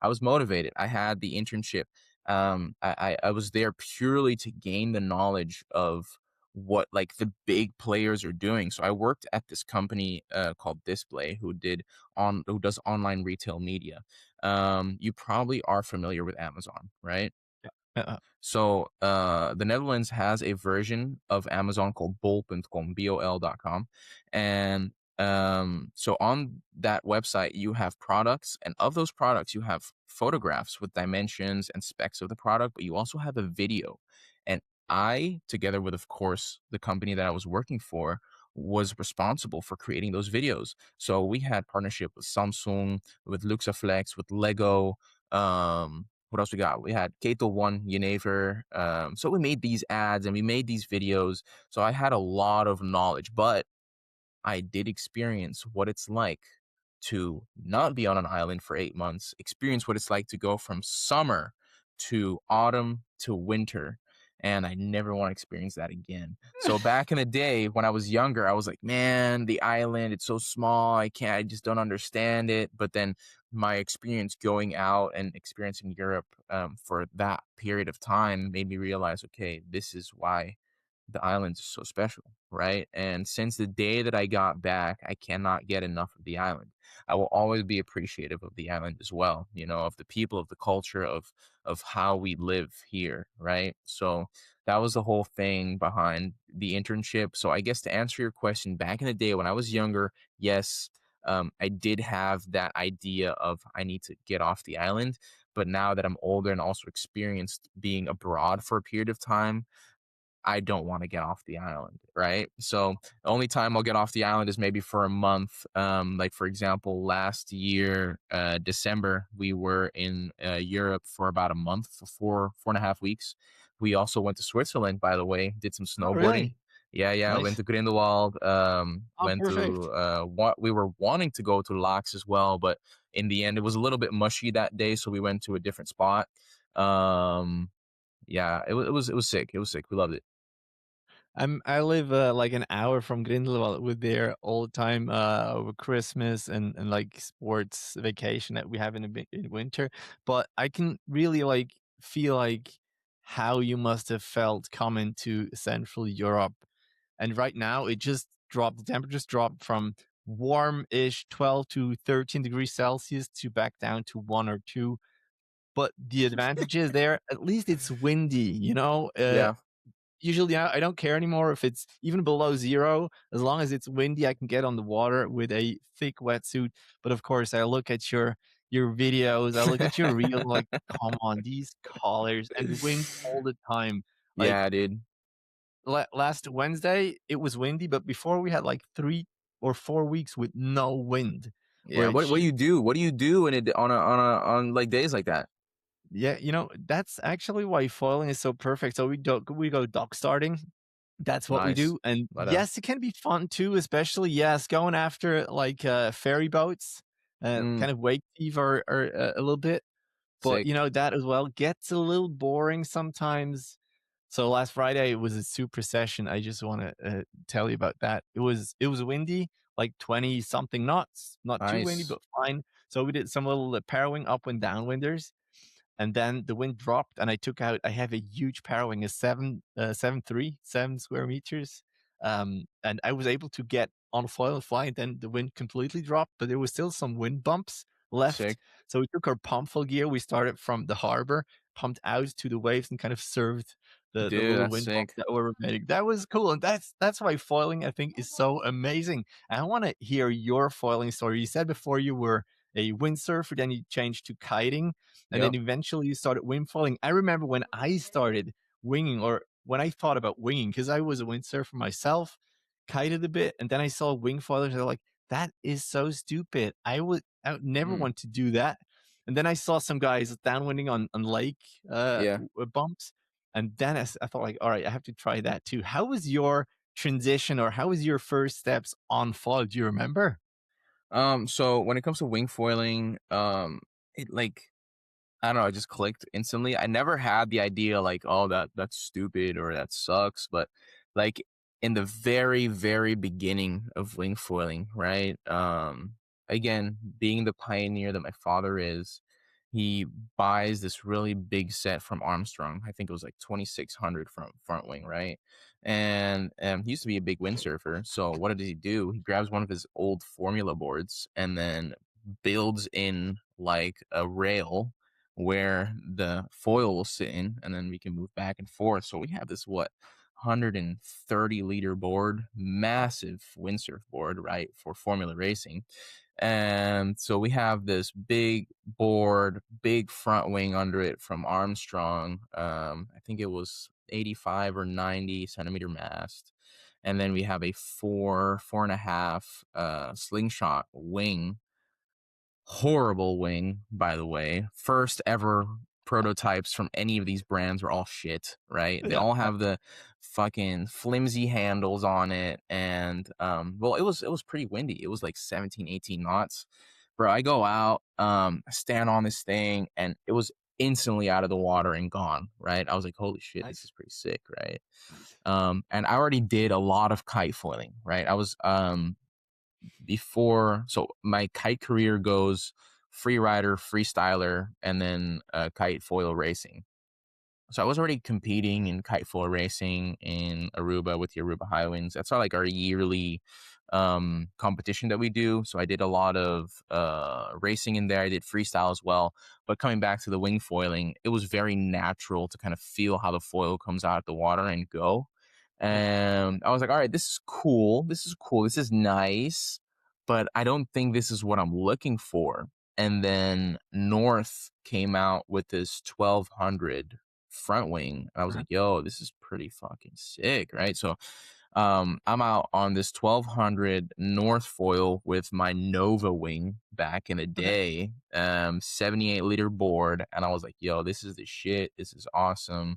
S1: I was motivated. I had the internship. I was there purely to gain the knowledge of what like the big players are doing. So I worked at this company called Display, who does online retail media. You probably are familiar with Amazon, right?
S2: Uh,
S1: So the Netherlands has a version of Amazon called bol.com, bol.com. And so on that website, you have products, and of those products, you have photographs with dimensions and specs of the product, but you also have a video. And I, together with, of course, the company that I was working for, was responsible for creating those videos. So we had partnership with Samsung, with Luxaflex, with Lego. What else we got? We had Keto One, Yenever. So we made these ads and we made these videos. So I had a lot of knowledge, but I did experience what it's like to not be on an island for 8 months, experience what it's like to go from summer to autumn to winter. And I never want to experience that again. So back in the day when I was younger, I was like, man, the island, it's so small. I just don't understand it. But then my experience going out and experiencing Europe for that period of time made me realize, okay, this is why the islands are so special, right? And since the day that I got back, I cannot get enough of the island. I will always be appreciative of the island as well, of the people, of the culture, of how we live here, right? So that was the whole thing behind the internship. So I guess to answer your question, back in the day when I was younger, yes, I did have that idea of I need to get off the island. But now that I'm older and also experienced being abroad for a period of time, I don't want to get off the island, right? So the only time I'll get off the island is maybe for a month. Like for example, last year, December, we were in Europe for about a month, for 4.5 weeks. We also went to Switzerland, by the way, did some
S2: oh,
S1: snowboarding.
S2: really?
S1: Yeah, yeah, went
S2: Nice.
S1: to Grindelwald.
S2: Oh,
S1: Went to
S2: perfect.
S1: what we were wanting to go to Lax as well, but in the end, it was a little bit mushy that day, so we went to a different spot. Um, yeah, it was sick. It was sick. We loved it.
S2: I live like an hour from Grindelwald. We're there all the time over Christmas and like sports vacation that we have in winter. But I can really like feel like how you must have felt coming to Central Europe. And right now it just dropped. The temperatures dropped from warm-ish 12 to 13 degrees Celsius to back down to 1 or 2. But the advantage is there, at least it's windy,
S1: Yeah,
S2: usually I don't care anymore if it's even below zero. As long as it's windy, I can get on the water with a thick wetsuit. But of course, I look at your videos, I look at your reels, like, come on, these colors and wind all the time. Like
S1: yeah, dude.
S2: last Wednesday, it was windy, but before we had like 3 or 4 weeks with no wind,
S1: Yeah, what do
S2: which
S1: you do? What do you do in it on like days like that?
S2: yeah, that's actually why foiling is so perfect. So we go dock starting. That's what we
S1: Nice.
S2: do. And
S1: But
S2: yes, it can be fun too, especially yes, going after like ferry boats,
S1: mm,
S2: kind of wake thief or a little bit. But
S1: sick.
S2: that as well gets a little boring sometimes. So last Friday it was a super session. I just want to tell you about that. It was windy, like 20 something knots, not too windy,
S1: Nice.
S2: but fine. So we did some little parawing up and downwinders, and then the wind dropped and I have a huge parawing, a 7 square meters. And I was able to get on foil and fly, and then the wind completely dropped, but there was still some wind bumps left.
S1: Sick.
S2: So we took our pump full gear. We started from the harbor, pumped out to the waves, and kind of served the
S1: Dude,
S2: little
S1: that's
S2: wind bumps
S1: sick.
S2: that were making. That was cool. And that's why foiling, I think, is so amazing. And I want to hear your foiling story. You said before you were a windsurfer, then you changed to kiting, and then
S1: Yep.
S2: eventually you started windfalling. I remember when I started winging, or when I thought about winging, because I was a windsurfer myself, kited a bit, and then I saw wing foilers. They're like, that is so stupid. I would never
S1: Mm,
S2: want to do that. And then I saw some guys downwinding on lake
S1: yeah.
S2: bumps, and then I thought like, all right, I have to try that too. How was your transition, or how was your first steps on foil? Do you remember?
S1: So when it comes to wing foiling, it like I don't know, it just clicked instantly. I never had the idea like, oh, that's stupid or that sucks, but like in the very, very beginning of wing foiling, right? Again, being the pioneer that my father is, he buys this really big set from Armstrong. I think it was like 2600 from front wing, right? And he used to be a big windsurfer. So what did he do? He grabs one of his old formula boards and then builds in like a rail where the foil will sit in, and then we can move back and forth. So we have this 130-liter board, massive windsurf board, right, for formula racing. And so we have this big board, big front wing under it from Armstrong. I think it was 85 or 90 centimeter mast. And then we have a 4.5 slingshot wing. Horrible wing, by the way. First ever prototypes from any of these brands were all shit, right? They
S2: Yeah,
S1: all
S2: yeah.
S1: have the fucking flimsy handles on it. And well, it was pretty windy. It was like 17, 18 knots. Bro, I go out, stand on this thing, and it was instantly out of the water and gone, right? I was like, holy shit, this
S2: Nice.
S1: is pretty sick, right? And I already did a lot of kite foiling, right? I was before, so my kite career goes free rider, freestyler, and then kite foil racing. So I was already competing in kite foil racing in Aruba with the Aruba Highwinds. That's our like our yearly competition that we do. So I did a lot of racing in there. I did freestyle as well. But coming back to the wing foiling, it was very natural to kind of feel how the foil comes out of the water and go.
S2: Yeah.
S1: And I was like, all right, this is cool. This is cool. This is nice. But I don't think this is what I'm looking for. And then North came out with this 1200 front wing. And I was
S2: Uh-huh.
S1: like, yo, this is pretty fucking sick, right? So I'm out on this 1200 North foil with my Nova wing back in the
S2: Okay.
S1: day, 78-liter board. And I was like, yo, this is the shit. This is awesome.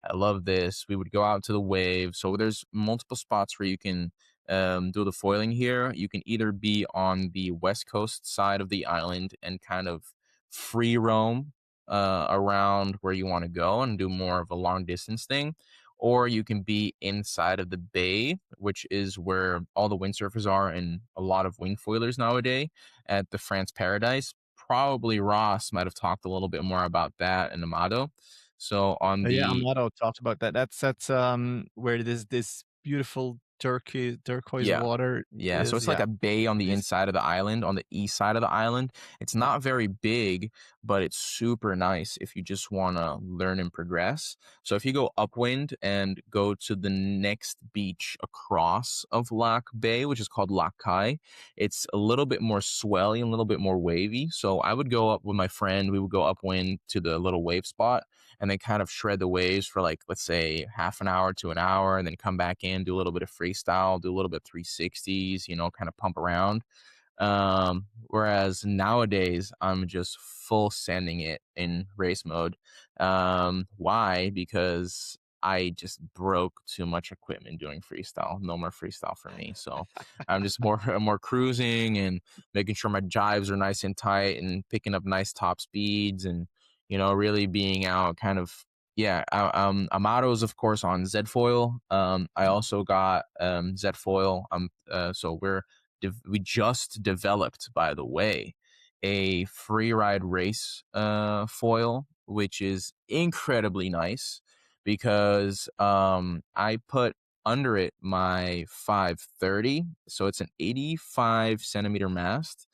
S1: I love this. We would go out to the wave. So there's multiple spots where you can do the foiling here. You can either be on the west coast side of the island and kind of free roam around where you want to go and do more of a long distance thing, or you can be inside of the bay, which is where all the windsurfers are and a lot of wing foilers nowadays at the France Paradise. Probably Ross might have talked a little bit more about that in Amado. So on
S2: Yeah,
S1: the
S2: Amato talked about that. That's where this beautiful turquoise
S1: yeah.
S2: water
S1: Yeah, so
S2: is.
S1: it's like
S2: Yeah.
S1: a bay on the
S2: Nice.
S1: inside of the island, on the east side of the island. It's not very big, but it's super nice if you just want to learn and progress. So if you go upwind and go to the next beach across of Lac Bay, which is called Lac Cai, it's a little bit more swelly and a little bit more wavy. So I would go up with my friend. We would go upwind to the little wave spot and then kind of shred the waves for like, let's say, half an hour to an hour, and then come back in, do a little bit of freestyle, do a little bit of 360s, kind of pump around. Whereas nowadays I'm just full sending it in race mode. Why? Because I just broke too much equipment doing freestyle. No more freestyle for me. So I'm just more cruising and making sure my jives are nice and tight and picking up nice top speeds and really being out kind of yeah. Amato's of course on Z foil. I also got Z foil. So we just developed, by the way, a free ride race foil, which is incredibly nice because I put under it my 530, so it's an 85 centimeter mast,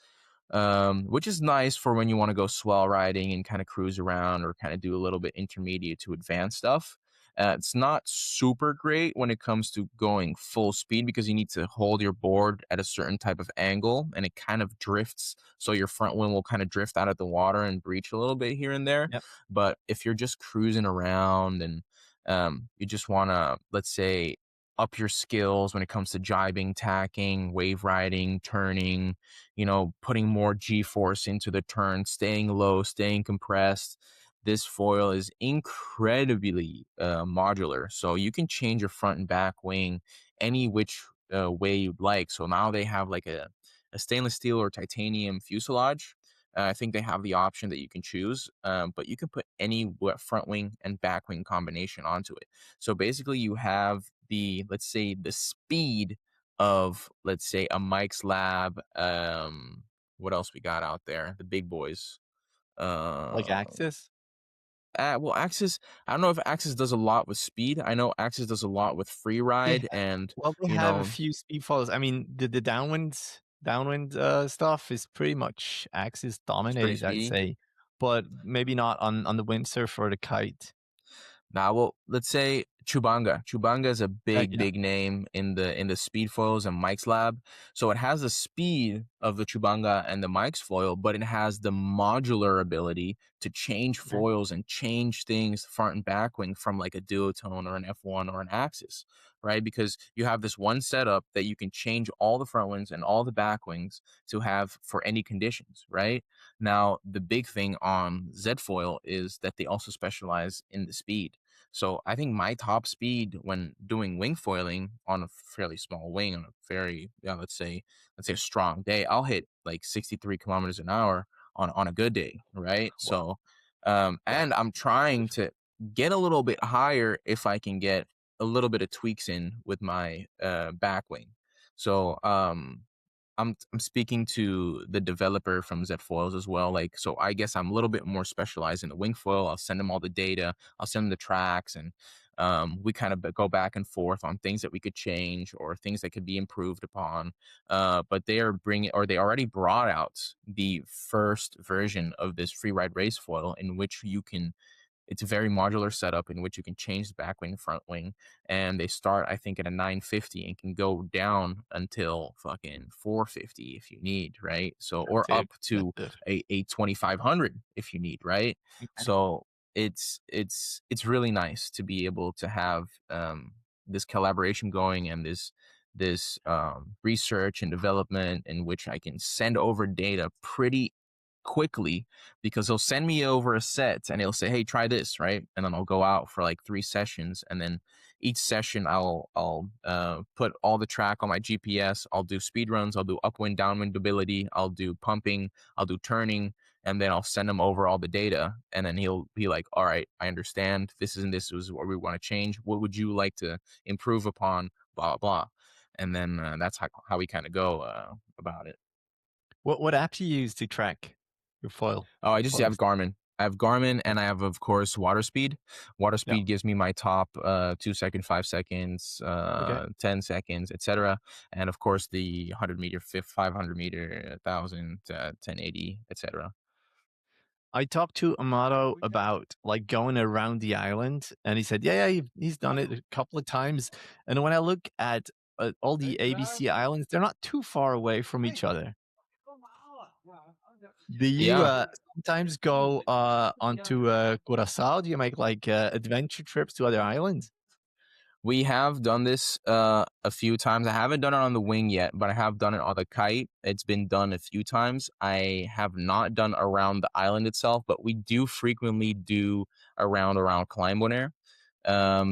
S1: which is nice for when you want to go swell riding and kind of cruise around or kind of do a little bit intermediate to advanced stuff. It's not super great when it comes to going full speed because you need to hold your board at a certain type of angle and it kind of drifts. So your front wing will kind of drift out of the water and breach a little bit here and there.
S2: Yep.
S1: But if you're just cruising around and you just want to, let's say, up your skills when it comes to jibing, tacking, wave riding, turning, you know, putting more G-force into the turn, staying low, staying compressed. This foil is incredibly modular. So you can change your front and back wing any which way you'd like. So now they have like a stainless steel or titanium fuselage. I think they have the option that you can choose, but you can put any front wing and back wing combination onto it. So basically, you have the, let's say, the speed of, let's say, a Mike's Lab. What else we got out there? The big boys.
S2: Like
S1: Uh,
S2: Axis?
S1: well, Axis. I don't know if Axis does a lot with speed. I know Axis does a lot with free
S2: They
S1: ride, and
S2: Well, they
S1: you
S2: have a
S1: know,
S2: few speed foils. I mean, the downwind stuff is pretty much Axis
S1: it's pretty
S2: dominated, I'd
S1: speedy.
S2: say, but maybe not on the windsurf or the kite.
S1: Now, well, let's say Chubanga. Chubanga is a big,
S2: Yeah,
S1: big name in the speed foils and Mike's Lab. So it has the speed of the Chubanga and the Mike's foil, but it has the modular ability to change foils and change things front and back wing from like a duotone or an F1 or an Axis, right? Because you have this one setup that you can change all the front wings and all the back wings to have for any conditions, right? Now, the big thing on Z foil is that they also specialize in the speed. So I think my top speed when doing wing foiling on a fairly small wing on a very, yeah, let's say a strong day, I'll hit like 63 kilometers an hour on a good day, right?
S2: wow,
S1: So
S2: that's
S1: and I'm trying to get a little bit higher if I can get a little bit of tweaks in with my back wing. So I'm speaking to the developer from Z Foils as well. Like, so I guess I'm a little bit more specialized in the wing foil. I'll send them all the data. I'll send them the tracks, and we kind of go back and forth on things that we could change or things that could be improved upon. But they are bringing, or they already brought out the first version of this free ride race foil, in which you can, it's a very modular setup in which you can change the back wing, front wing, and they start, I think, at a 950 and can go down until fucking 450 if you need, right? So, or
S2: impressive.
S1: up to
S2: Impressive.
S1: a 2500 if you need, right?
S2: Okay.
S1: So it's really nice to be able to have this collaboration going and this research and development in which I can send over data pretty quickly, because he'll send me over a set and he'll say, hey, try this, right? And then I'll go out for like 3 sessions, and then each session I'll put all the track on my GPS. I'll do speed runs, I'll do upwind downwind ability, I'll do pumping, I'll do turning, and then I'll send him over all the data, and then he'll be like, all right, I understand, this is what we want to change, what would you like to improve upon, blah blah blah. And then that's how we kind of go about it.
S2: What app do you use to track your foil?
S1: Oh, I just have
S2: Foils?
S1: Garmin. I have Garmin, and I have, of course, water speed. Water
S2: Yeah.
S1: speed gives me my top 2 second, 5 seconds,
S2: Okay.
S1: 10 seconds, etc. And of course, the 100 meter, 500 meter, 1,000, 1080, etc.
S2: I talked to Amato about like going around the island, and he said, yeah, he's done it a couple of times. And when I look at all the ABC islands, they're not too far away from each other. Do you
S1: Yeah.
S2: sometimes go onto Curacao? Do you make like adventure trips to other islands?
S1: We have done this a few times. I haven't done it on the wing yet, but I have done it on the kite. It's been done a few times. I have not done around the island itself, but we do frequently do around Klein Bonaire.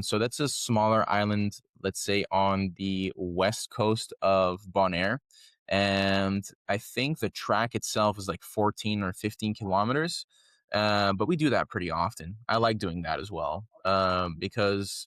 S1: So that's a smaller island, let's say on the west coast of Bonaire. And I think the track itself is like 14 or 15 kilometers. But we do that pretty often. I like doing that as well, because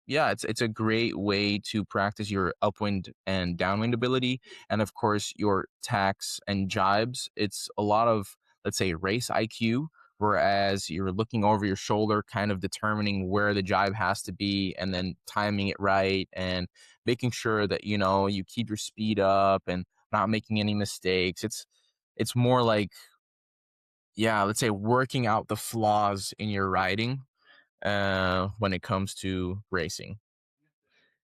S1: yeah, it's a great way to practice your upwind and downwind ability, and of course your tacks and jibes. It's a lot of, let's say, race IQ, whereas you're looking over your shoulder, kind of determining where the jibe has to be, and then timing it right, and making sure that you know you keep your speed up and not making any mistakes. It's more like, yeah, let's say working out the flaws in your riding when it comes to racing.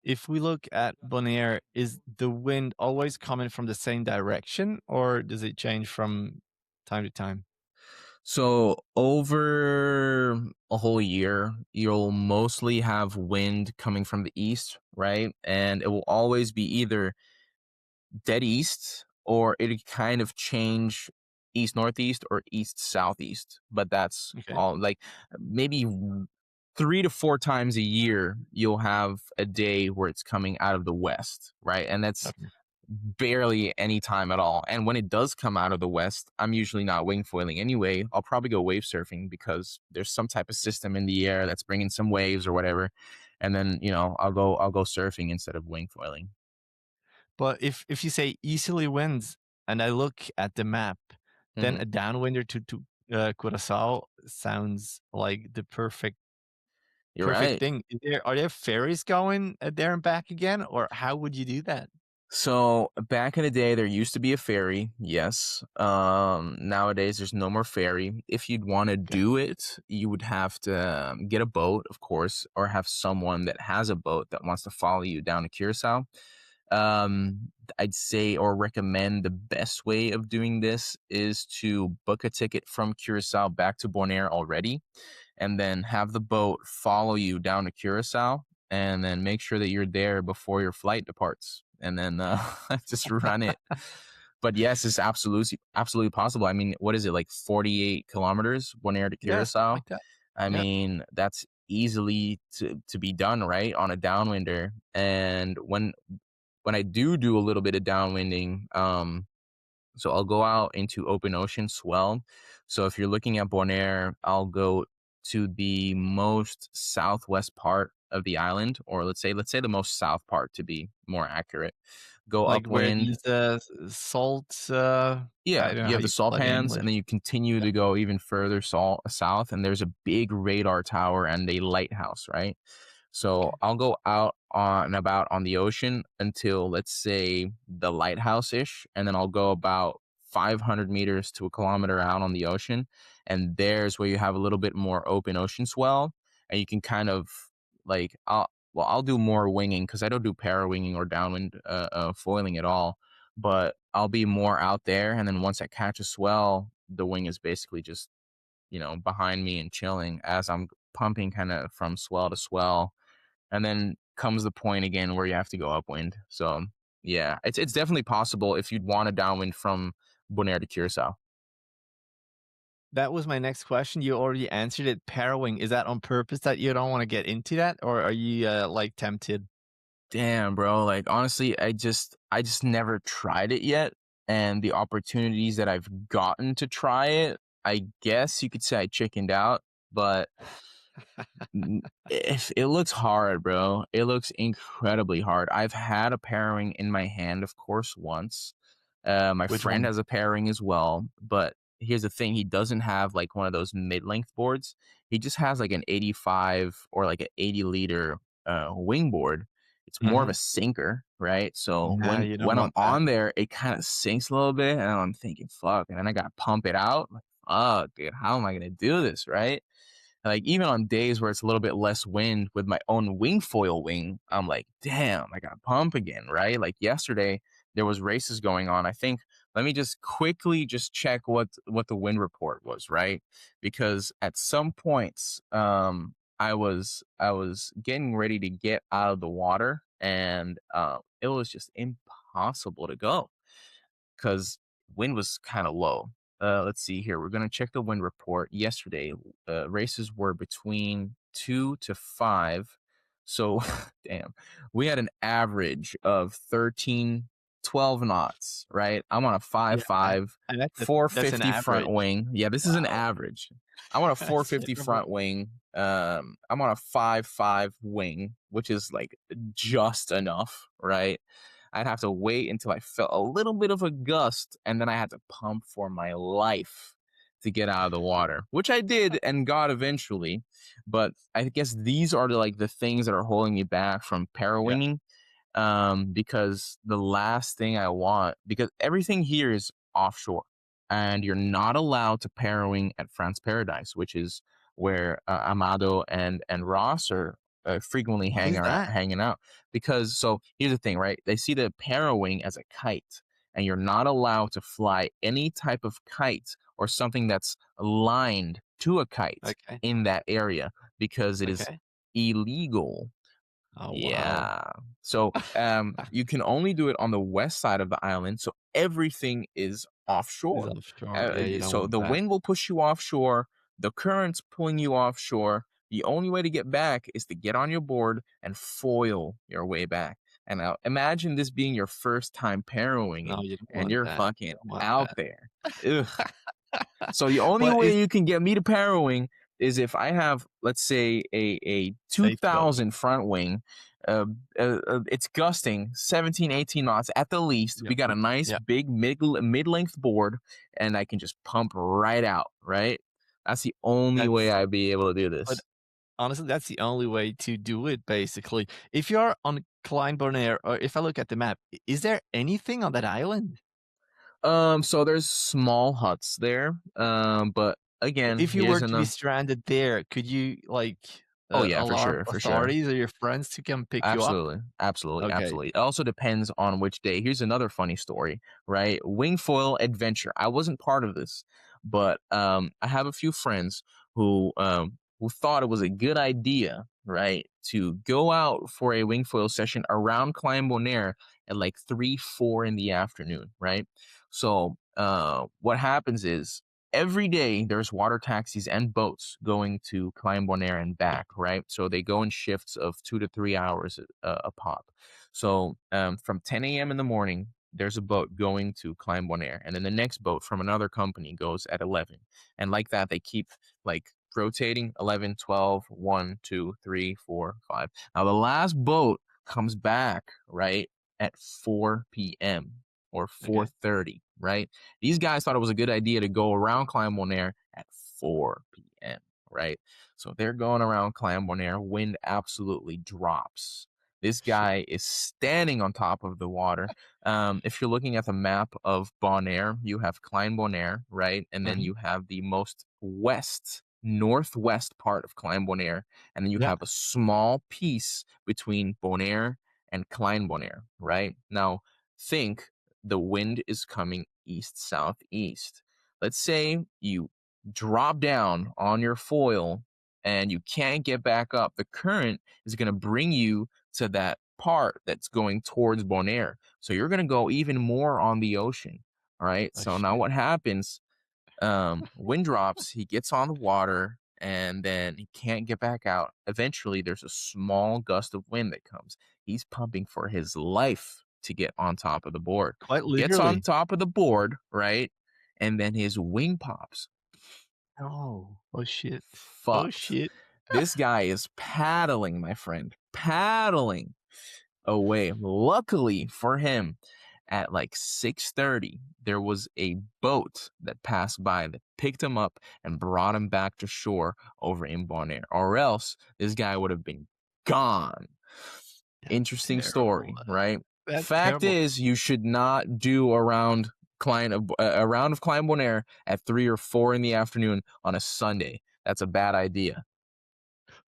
S2: If we look at Bonaire, is the wind always coming from the same direction, or does it change from time to time?
S1: So over a whole year, you'll mostly have wind coming from the east, right? And it will always be either dead east or it kind of change east northeast or east southeast. But that's
S2: Okay.
S1: all. Like maybe 3 to 4 times a year, you'll have a day where it's coming out of the west, right? And that's
S2: Okay.
S1: barely any time at all. And when it does come out of the west, I'm usually not wing foiling anyway. I'll probably go wave surfing because there's some type of system in the air that's bringing some waves or whatever. And then, I'll go surfing instead of wing foiling.
S2: But if you say easterly winds, and I look at the map, then
S1: Mhm.
S2: a downwinder to Curacao sounds like the
S1: You're
S2: perfect
S1: right.
S2: thing. Are there ferries going there and back again, or how would you do that?
S1: So back in the day, there used to be a ferry. Yes. Nowadays, there's no more ferry. If you'd want to
S2: Okay.
S1: do it, you would have to get a boat, of course, or have someone that has a boat that wants to follow you down to Curacao. I'd say or recommend the best way of doing this is to book a ticket from Curacao back to Bonaire already, and then have the boat follow you down to Curacao, and then make sure that you're there before your flight departs, and then just run it. But yes, it's absolutely possible. I mean, what is it, like 48 kilometers, Bonaire to
S2: Yeah, something
S1: Curacao?
S2: like that.
S1: I
S2: Yeah.
S1: mean, that's easily to be done, right, on a downwinder. And when I do a little bit of downwinding, so I'll go out into open ocean swell. So if you're looking at Bonaire, I'll go to the most southwest part of the island, or let's say the most south part to be more accurate. Go
S2: Like where
S1: upwind.
S2: these salt I
S1: Yeah,
S2: don't know
S1: you
S2: how
S1: have the
S2: you call
S1: salt
S2: it in
S1: pans,
S2: English.
S1: and then you continue
S2: Yeah.
S1: to go even further south, and there's a big radar tower and a lighthouse, right? So
S2: Okay.
S1: I'll go out on about on the ocean until, let's say, the lighthouse ish, and then I'll go about 500 meters to a kilometer out on the ocean, and there's where you have a little bit more open ocean swell, and you can kind of like I'll do more winging because I don't do para winging or downwind foiling at all, but I'll be more out there, and then once I catch a swell, the wing is basically just behind me and chilling as I'm pumping kind of from swell to swell, and then comes the point again where you have to go upwind. So yeah, it's definitely possible if you'd want a downwind from Bonaire to Curacao.
S2: That was my next question. You already answered it. Parawing, is that on purpose that you don't want to get into that, or are you like tempted?
S1: Damn, bro. Like honestly, I just never tried it yet, and the opportunities that I've gotten to try it, I guess you could say I chickened out, but if it looks hard, bro. It looks incredibly hard. I've had a pairing in my hand, of course, once. My
S2: Which
S1: friend
S2: one?
S1: has a pairing as well, but here's the thing: he doesn't have like one of those mid-length boards. He just has like an 85 or like an 80-liter wingboard. It's more of
S2: Hmm.
S1: a sinker, right? So
S2: Yeah,
S1: when
S2: you don't
S1: when I'm
S2: want that.
S1: on there, it kind of sinks a little bit, and I'm thinking, "Fuck!" And then I gotta pump it out. Like, fuck, dude, how am I gonna do this, right? Like even on days where it's a little bit less wind with my own wing foil wing, I'm like, damn, I got pump again, right? Like yesterday there was races going on. I think let me just quickly just check what the wind report was, right? Because at some points, I was getting ready to get out of the water, and it was just impossible to go because wind was kind of low. Let's see here. We're gonna check the wind report. Yesterday, races were between 2 to 5. So, damn, we had an average of 13, 12 knots. Right, I'm on a five
S2: Yeah,
S1: five,
S2: and that's an
S1: 450 front
S2: average.
S1: wing. Yeah, this is an
S2: Wow,
S1: average. I'm on a
S2: that's
S1: 450
S2: terrible.
S1: front wing. I'm on a 5.5 wing, which is like just enough, right? I'd have to wait until I felt a little bit of a gust, and then I had to pump for my life to get out of the water, which I did and got eventually. But I guess these are like the things that are holding me back from
S2: Yeah.
S1: parawinging, because the last thing I want, because everything here is offshore, and you're not allowed to parawing at France Paradise, which is where Amado and Ross are frequently
S2: Why is that?
S1: hanging out. Because so here's the thing, right? They see the parawing as a kite, and you're not allowed to fly any type of kite or something that's aligned to a kite
S2: Okay.
S1: in that area because it is
S2: Okay.
S1: illegal.
S2: Oh, wow.
S1: Yeah. So you can only do it on the west side of the island. So everything is offshore.
S2: It's offshore. Yeah, you don't
S1: So
S2: want
S1: the
S2: that.
S1: wind will push you offshore. The current's pulling you offshore. The only way to get back is to get on your board and foil your way back. And now imagine this being your first time parawing
S2: No, you don't
S1: and
S2: want
S1: you're
S2: that.
S1: fucking
S2: You don't want
S1: out
S2: that.
S1: there. Ugh. So the only
S2: But
S1: way you can get me to parawing is if I have, let's say, a
S2: Safe boat.
S1: 2000 front wing. It's gusting 17, 18 knots at the least.
S2: Yep.
S1: We got a nice
S2: Yep.
S1: big mid-length board, and I can just pump right out, right? That's the only way I'd be able to do this.
S2: But honestly, that's the only way to do it, basically. If you're on Klein Bonaire, or if I look at the map, is there anything on that island?
S1: So there's small huts there. But again,
S2: If you
S1: here's
S2: were to be stranded there, could you like
S1: Oh, yeah, for
S2: alarm
S1: sure, for sure.
S2: authorities or your friends to come pick you up?
S1: Absolutely, absolutely,
S2: Okay.
S1: absolutely. It also depends on which day. Here's another funny story, right? Wingfoil adventure. I wasn't part of this, but I have a few friends who thought it was a good idea, right, to go out for a wingfoil session around Klein Bonaire at like 3, 4 in the afternoon, right? So what happens is every day there's water taxis and boats going to Klein Bonaire and back, right? So they go in shifts of 2 to 3 hours a pop. So from 10 a.m. in the morning, there's a boat going to Klein Bonaire, and then the next boat from another company goes at 11. And like that, they keep like rotating 11, 12, 1, 2, 3, 4, 5. Now the last boat comes back, right, at 4 p.m. or 4:30, right? These guys thought it was a good idea to go around Klein Bonaire at 4 p.m., right? So they're going around Klein Bonaire. Wind absolutely drops. This guy is standing on top of the water. If you're looking at the map of Bonaire, you have Klein Bonaire, right? And then you have the most northwest part of Klein Bonaire. And then you have a small piece between Bonaire and Klein Bonaire, right? Now, think the wind is coming east-southeast. Let's say you drop down on your foil and you can't get back up. The current is going to bring you to that part that's going towards Bonaire. So you're going to go even more on the ocean. All right. So now what happens? Wind drops, he gets on the water, and then he can't get back out. Eventually, there's a small gust of wind that comes. He's pumping for his life to get on top of the board.
S2: Quite
S1: Gets on
S2: literally.
S1: top of the board, right? And then his wing pops.
S2: Oh shit.
S1: Fuck.
S2: Oh shit.
S1: This guy is paddling, my friend. Paddling away. Luckily for him, at like 6:30, there was a boat that passed by that picked him up and brought him back to shore over in Bonaire. Or else this guy would have been gone. Interesting story, right?
S2: That's
S1: Fact
S2: terrible.
S1: is, you should not do a round of Klein Bonaire at 3 or 4 in the afternoon on a Sunday. That's a bad idea.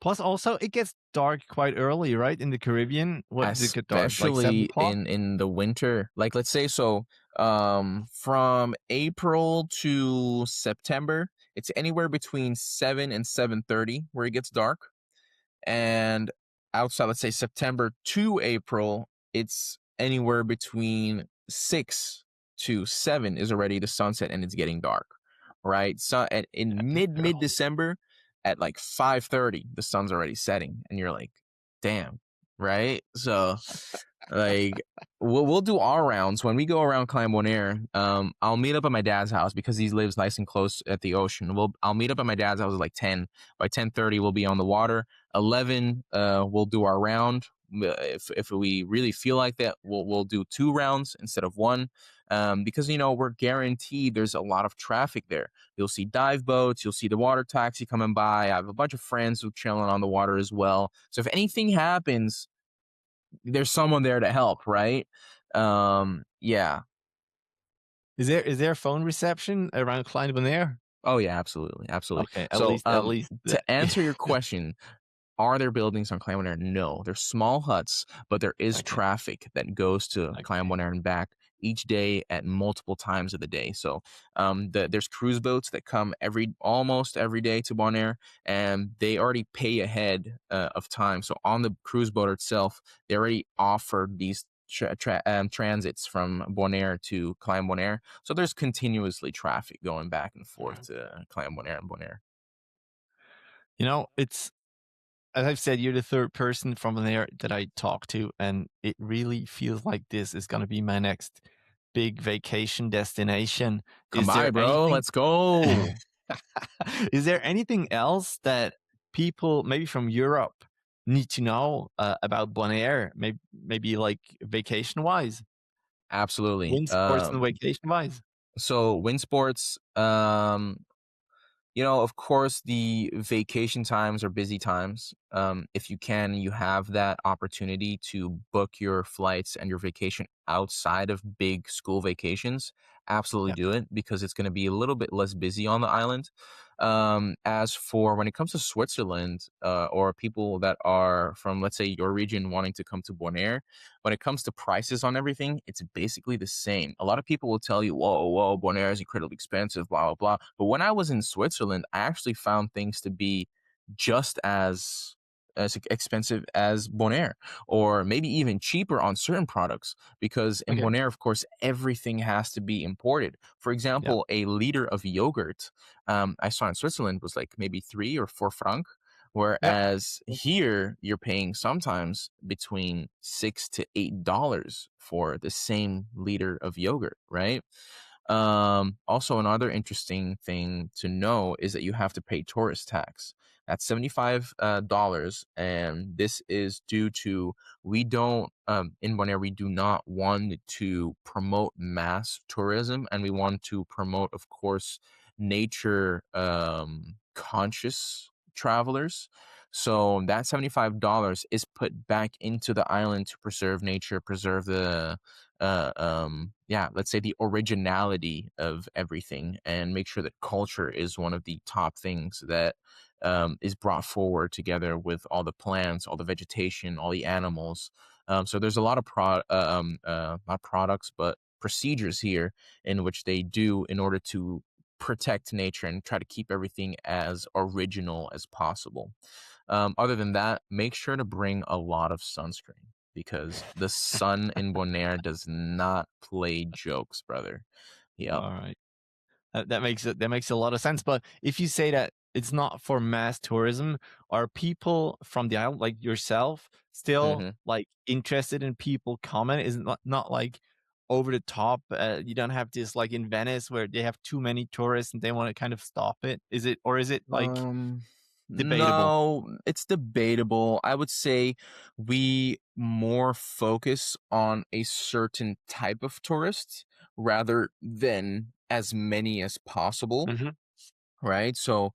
S2: Plus, also, it gets dark quite early, right? In the Caribbean, what does it get dark? Like 7
S1: Especially
S2: o'clock?
S1: in the winter. Like, let's say so from April to September, it's anywhere between 7 and 7:30 where it gets dark. And outside, let's say September to April, it's anywhere between 6 to 7 is already the sunset and it's getting dark, right? So in mid-December at like 5:30, the sun's already setting and you're like, damn, right? So like we'll do our rounds when we go around Klein Bonaire. I'll meet up at my dad's house because he lives nice and close at the ocean. I'll meet up at my dad's house at like 10. By 10:30, we'll be on the water. 11, we'll do our round. If we really feel like that, we'll do 2 rounds instead of 1. Because we're guaranteed there's a lot of traffic there. You'll see dive boats, you'll see the water taxi coming by. I have a bunch of friends who are chilling on the water as well. So if anything happens, there's someone there to help, right? Yeah.
S2: Is there phone reception around Klein Bonaire?
S1: Oh yeah, absolutely.
S2: Okay,
S1: So
S2: at least
S1: to answer your question, are there buildings on Klein Bonaire? No, they're small huts, but there is traffic that goes to Klein Bonaire and back each day at multiple times of the day. So there's cruise boats that come almost every day to Bonaire, and they already pay ahead of time. So on the cruise boat itself, they already offer these transits from Bonaire to Clam Bonaire. So there's continuously traffic going back and forth to Clam Bonaire and Bonaire.
S2: You know, it's as I've said, you're the third person from there that I talk to, and it really feels like this is going to be my next big vacation destination.
S1: Come
S2: Is
S1: by,
S2: there
S1: bro.
S2: anything?
S1: Let's go.
S2: Is there anything else that people, maybe from Europe, need to know about Bonaire? Maybe like vacation wise,
S1: Absolutely.
S2: wind sports and vacation wise.
S1: So wind sports, of course, the vacation times are busy times. If you can, you have that opportunity to book your flights and your vacation outside of big school vacations. Absolutely
S2: Yeah.
S1: do it, because it's going to be a little bit less busy on the island. As for when it comes to Switzerland, or people that are from, let's say, your region wanting to come to Bonaire, when it comes to prices on everything, it's basically the same. A lot of people will tell you, whoa, Bonaire is incredibly expensive, blah, blah, blah. But when I was in Switzerland, I actually found things to be just as expensive as Bonaire, or maybe even cheaper on certain products, because in
S2: Okay.
S1: Bonaire, of course, everything has to be imported. For example, a liter of yogurt, I saw in Switzerland, was like maybe 3 or 4 franc,
S2: Yeah.
S1: whereas here you're paying sometimes between $6 to $8 for the same liter of yogurt, right? Also, another interesting thing to know is that you have to pay tourist tax. That's $75, and this is due to, we don't in Bonaire, we do not want to promote mass tourism, and we want to promote, of course, nature conscious travelers. So that $75 is put back into the island to preserve nature, preserve the let's say the originality of everything, and make sure that culture is one of the top things that is brought forward together with all the plants, all the vegetation, all the animals. So there's a lot of not products, but procedures here in which they do in order to protect nature and try to keep everything as original as possible. Other than that, make sure to bring a lot of sunscreen, because the sun in Bonaire does not play jokes, brother. Yep.
S2: All right. That makes a lot of sense. But if you say that it's not for mass tourism, are people from the island like yourself still
S1: hmm
S2: like interested in people coming? Is it not like over the top? You don't have this like in Venice where they have too many tourists and they want to kind of stop it. Is it like
S1: Um,
S2: debatable?
S1: no, it's debatable. I would say we more focus on a certain type of tourists rather than as many as possible,
S2: Hmm.
S1: right? So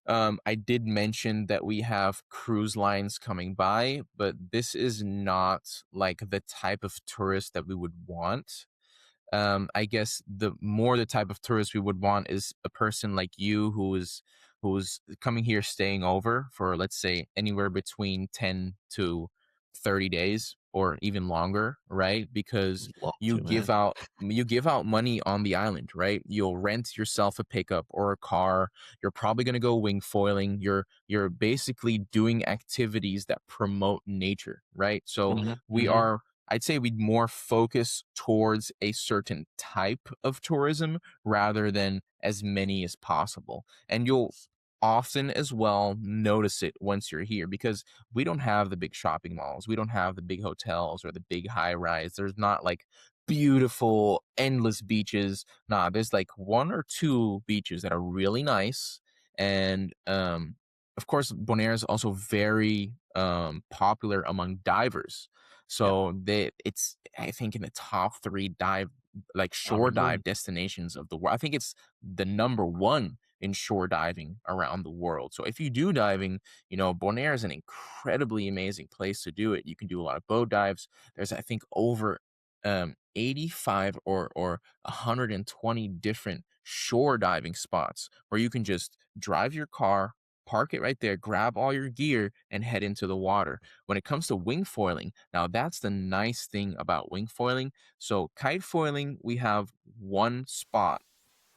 S1: I did mention that we have cruise lines coming by, but this is not like the type of tourist that we would want. I guess the type of tourist we would want is a person like you who's coming here, staying over for, let's say, anywhere between 10 to 30 days or even longer, right? Because
S2: Love
S1: you
S2: to,
S1: give
S2: man.
S1: out you give out money on the island, right? You'll rent yourself a pickup or a car. You're probably going to go wing foiling. You're basically doing activities that promote nature, right? So
S2: Hmm.
S1: we
S2: Hmm.
S1: are, I'd say we'd more focus towards a certain type of tourism rather than as many as possible. And you'll often as well notice it once you're here, because we don't have the big shopping malls. We don't have the big hotels or the big high rise. There's not like beautiful, endless beaches. Nah, there's like one or two beaches that are really nice. And of course, Bonaire is also very popular among divers.
S2: Yeah.
S1: So it's, I think, in the top three
S2: Oh,
S1: shore
S2: really?
S1: dive destinations of the world. I think it's the number one in shore diving around the world. So if you do diving, Bonaire is an incredibly amazing place to do it. You can do a lot of boat dives. There's, I think, over 85 or 120 different shore diving spots where you can just drive your car park it right there, grab all your gear, and head into the water. When it comes to wing foiling, now that's the nice thing about wing foiling. So kite foiling, we have one spot,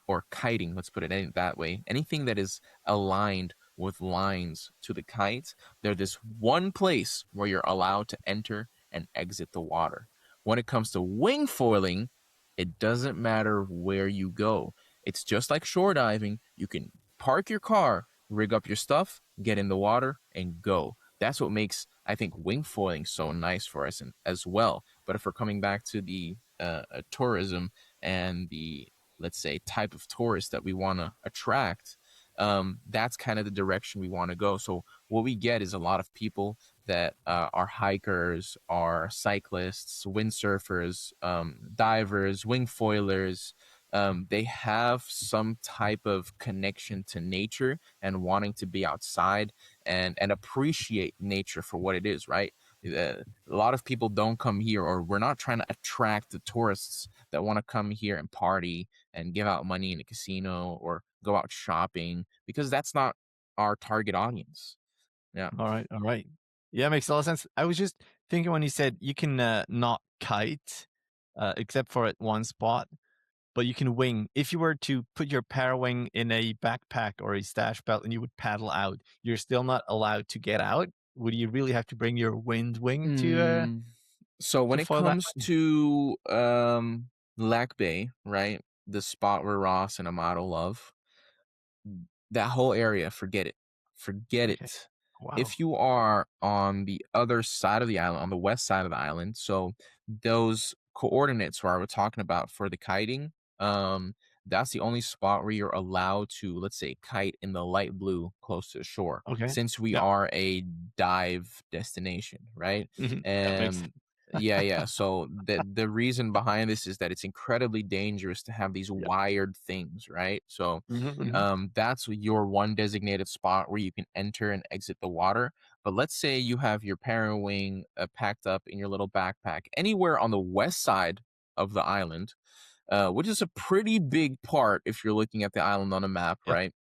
S1: or kiting, let's put it that way. Anything that is aligned with lines to the kite, there's this one place where you're allowed to enter and exit the water. When it comes to wing foiling, it doesn't matter where you go. It's just like shore diving. You can park your car, rig up your stuff, get in the water, and go. That's what makes, I think, wing foiling so nice for us as well. But if we're coming back to the tourism and the, let's say, type of tourist that we want to attract, that's kind of the direction we want to go. So what we get is a lot of people that are hikers, are cyclists, windsurfers, divers, wing foilers. They have some type of connection to nature and wanting to be outside and appreciate nature for what it is, right? A lot of people don't come here, or we're not trying to attract the tourists that want to come here and party and give out money in a casino or go out shopping, because that's not our target audience. Yeah.
S2: All right. All right. Yeah, makes a lot of sense. I was just thinking when you said you can not kite, except for at one spot, but you can wing. If you were to put your parawing in a backpack or a stash belt and you would paddle out, you're still not allowed to get out. Would you really have to bring your wind wing
S1: So when it
S2: foil that
S1: comes
S2: way?
S1: to Lac Bay, right, the spot where Ross and Amato love, that whole area, forget it. Forget
S2: Okay.
S1: it.
S2: Wow.
S1: If you are on the other side of the island, on the west side of the island, so those coordinates where I was talking about for the kiting, that's the only spot where you're allowed to, let's say, kite in the light blue close to the shore,
S2: Okay.
S1: since we
S2: Yeah.
S1: are a dive destination, right?
S2: That makes
S1: And yeah. So the reason behind this is that it's incredibly dangerous to have these
S2: Yeah.
S1: wired things, right? So
S2: Mm-hmm.
S1: that's your one designated spot where you can enter and exit the water. But let's say you have your parent wing packed up in your little backpack anywhere on the west side of the island, which is a pretty big part if you're looking at the island on a map,
S2: Yep.
S1: right?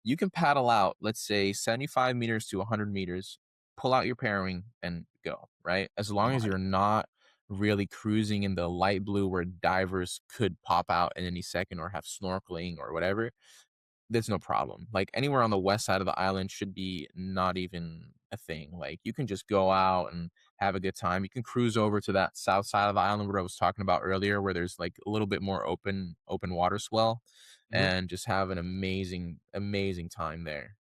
S1: You can paddle out, let's say 75 meters to 100 meters, pull out your parent wing and go, right? As long as
S2: Right.
S1: you're not really cruising in the light blue where divers could pop out in any second or have snorkeling or whatever, there's no problem. Like anywhere on the west side of the island should be not even a thing. Like you can just go out and have a good time. You can cruise over to that south side of the island where I was talking about earlier, where there's like a little bit more open water swell,
S2: Mhm.
S1: and just have an amazing time there.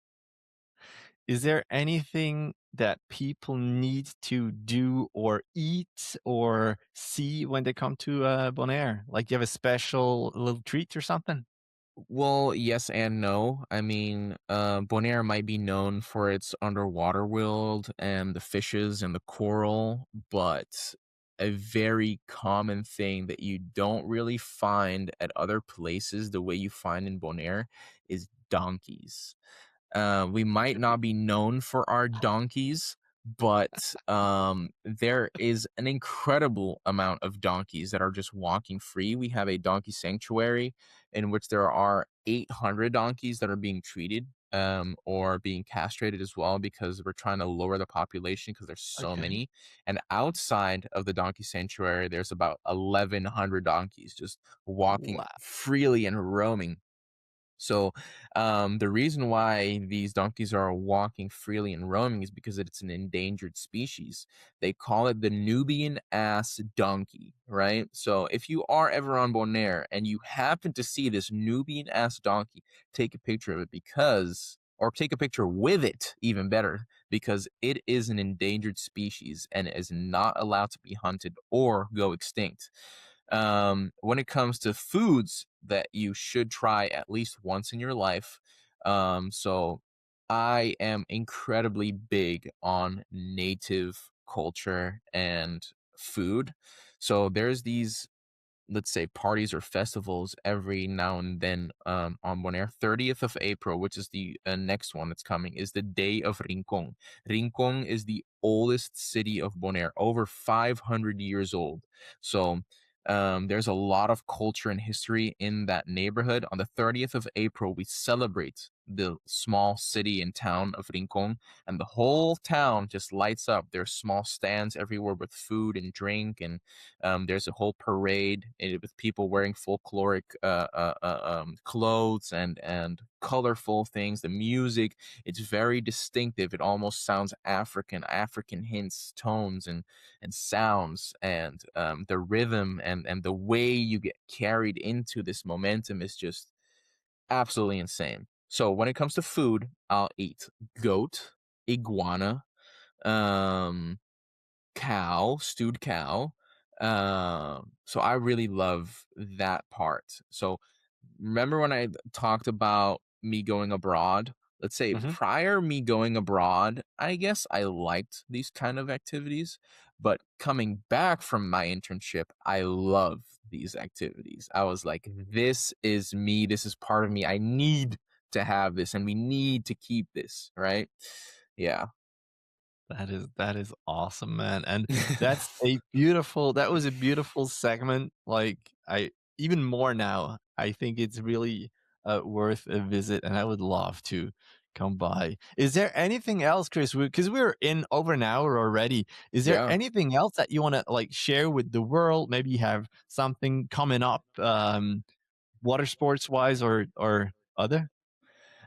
S2: Is there anything that people need to do or eat or see when they come to Bonaire? Like, do you have a special little treat or something?
S1: Well, yes and no. I mean, Bonaire might be known for its underwater world and the fishes and the coral, but a very common thing that you don't really find at other places the way you find in Bonaire is donkeys. We might not be known for our donkeys, but there is an incredible amount of donkeys that are just walking free. We have a donkey sanctuary in which there are 800 donkeys that are being treated or being castrated as well, because we're trying to lower the population because there's so
S2: Okay.
S1: many. And outside of the donkey sanctuary, there's about 1,100 donkeys just walking
S2: Wow.
S1: freely and roaming. So, the reason why these donkeys are walking freely and roaming is because it's an endangered species. They call it the Nubian ass donkey, right? So, if you are ever on Bonaire and you happen to see this Nubian ass donkey, take a picture of it, or take a picture with it, even better, because it is an endangered species and is not allowed to be hunted or go extinct. When it comes to foods that you should try at least once in your life, so I am incredibly big on native culture and food. So there's these, let's say, parties or festivals every now and then on Bonaire. 30th of April, which is the next one that's coming, is the Day of Rincon. Rincon is the oldest city of Bonaire, over 500 years old. So there's a lot of culture and history in that neighborhood. On the 30th of April, we celebrate the small city and town of Rincon, and the whole town just lights up. There's small stands everywhere with food and drink, and there's a whole parade with people wearing folkloric clothes and colorful things. The music, it's very distinctive. It almost sounds African hints, tones, and sounds, and the rhythm and the way you get carried into this momentum is just absolutely insane. So when it comes to food, I'll eat goat, iguana, um, cow, stewed cow. So I really love that part. So remember when I talked about me going abroad? Let's say
S2: Mhm.
S1: prior me going abroad, I guess I liked these kind of activities, but coming back from my internship, I love these activities. I was like, this is me, this is part of me. I need to have this and we need to keep this, right? Yeah.
S2: That is awesome, man. And that was a beautiful segment. Like I even more now, I think it's really worth a visit and I would love to come by. Is there anything else, Chris? Because we're in over an hour already. Is there
S1: Yeah.
S2: anything else that you want to like share with the world? Maybe you have something coming up, water sports wise or other?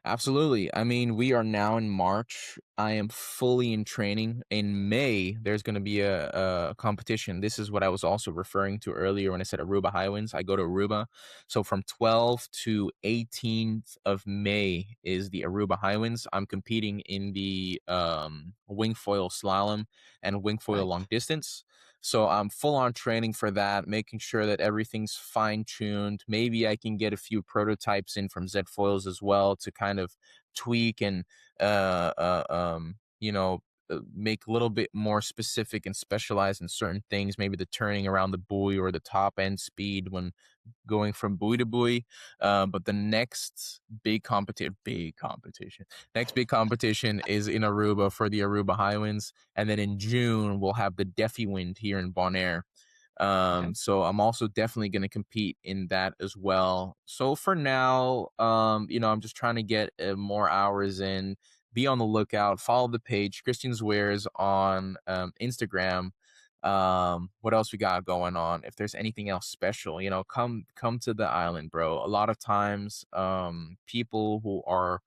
S1: Absolutely. I mean, we are now in March. I am fully in training. In May, there's going to be a competition. This is what I was also referring to earlier when I said Aruba Highwinds. I go to Aruba. So from 12th to 18th of May is the Aruba Highwinds. I'm competing in the wing foil slalom and wing foil
S2: Nice.
S1: long distance. So I'm full on training for that, making sure that everything's fine tuned. Maybe I can get a few prototypes in from Z Foils as well to kind of tweak and make a little bit more specific and specialized in certain things. Maybe the turning around the buoy or the top end speed when going from buoy to buoy. But the next next big competition is in Aruba for the Aruba Highwinds. And then in June, we'll have the Defi Wind here in Bonaire.
S2: Okay.
S1: So I'm also definitely going to compete in that as well. So for now, I'm just trying to get more hours in, be on the lookout, follow the page, Christiaan Zweers on Instagram. What else we got going on? If there's anything else special, come to the island, bro. A lot of times, people who are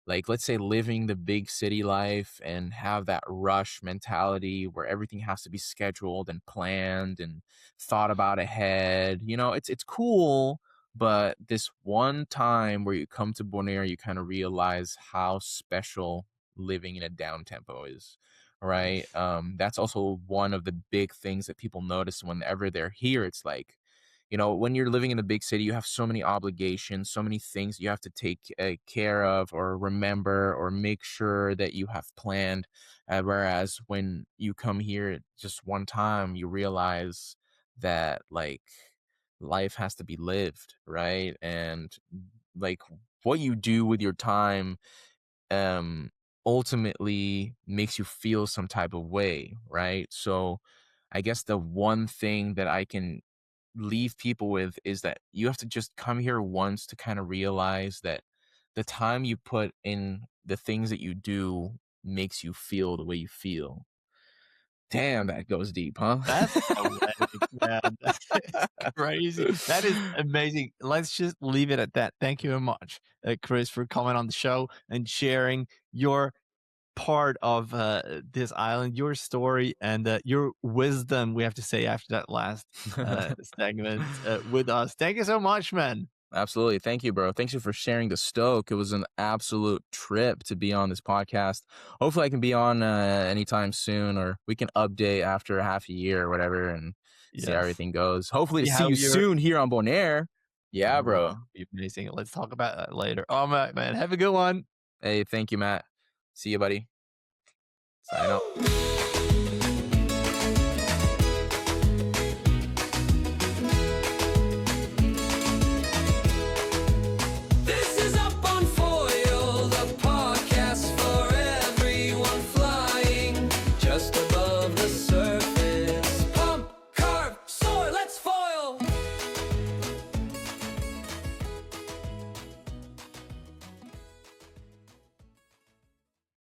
S1: like, let's say, living the big city life and have that rush mentality where everything has to be scheduled and planned and thought about ahead. It's cool, but this one time where you come to Bonaire, you kind of realize how special living in a down tempo is, right? That's also one of the big things that people notice whenever they're here. It's like, when you're living in the big city, you have so many obligations, so many things you have to take care of or remember or make sure that you have planned. Whereas when you come here just one time, you realize that like life has to be lived, right? And like what you do with your time um ultimately makes you feel some type of way, right? So I guess the one thing that I can leave people with is that you have to just come here once to kind of realize that the time you put in the things that you do makes you feel the way you feel. Damn, that goes deep, huh?
S2: That's poetic, man. That is crazy. That is amazing. Let's just leave it at that. Thank you very much, Chris, for coming on the show and sharing your part of this island, your story, and your wisdom, we have to say, after that last segment with us. Thank you so much, man.
S1: Absolutely. Thank you, bro. Thanks you for sharing the stoke. It was an absolute trip to be on this podcast. Hopefully I can be on anytime soon, or we can update after half a year or whatever and see how
S2: Yes.
S1: everything goes. Hopefully to
S2: See
S1: see
S2: how
S1: you
S2: you're.
S1: soon here on Bonaire. Yeah,
S2: Oh,
S1: bro.
S2: that would be amazing. Let's talk about that later. All right, man. Have a good one.
S1: Hey, thank you, Matt. See you, buddy. Sign out.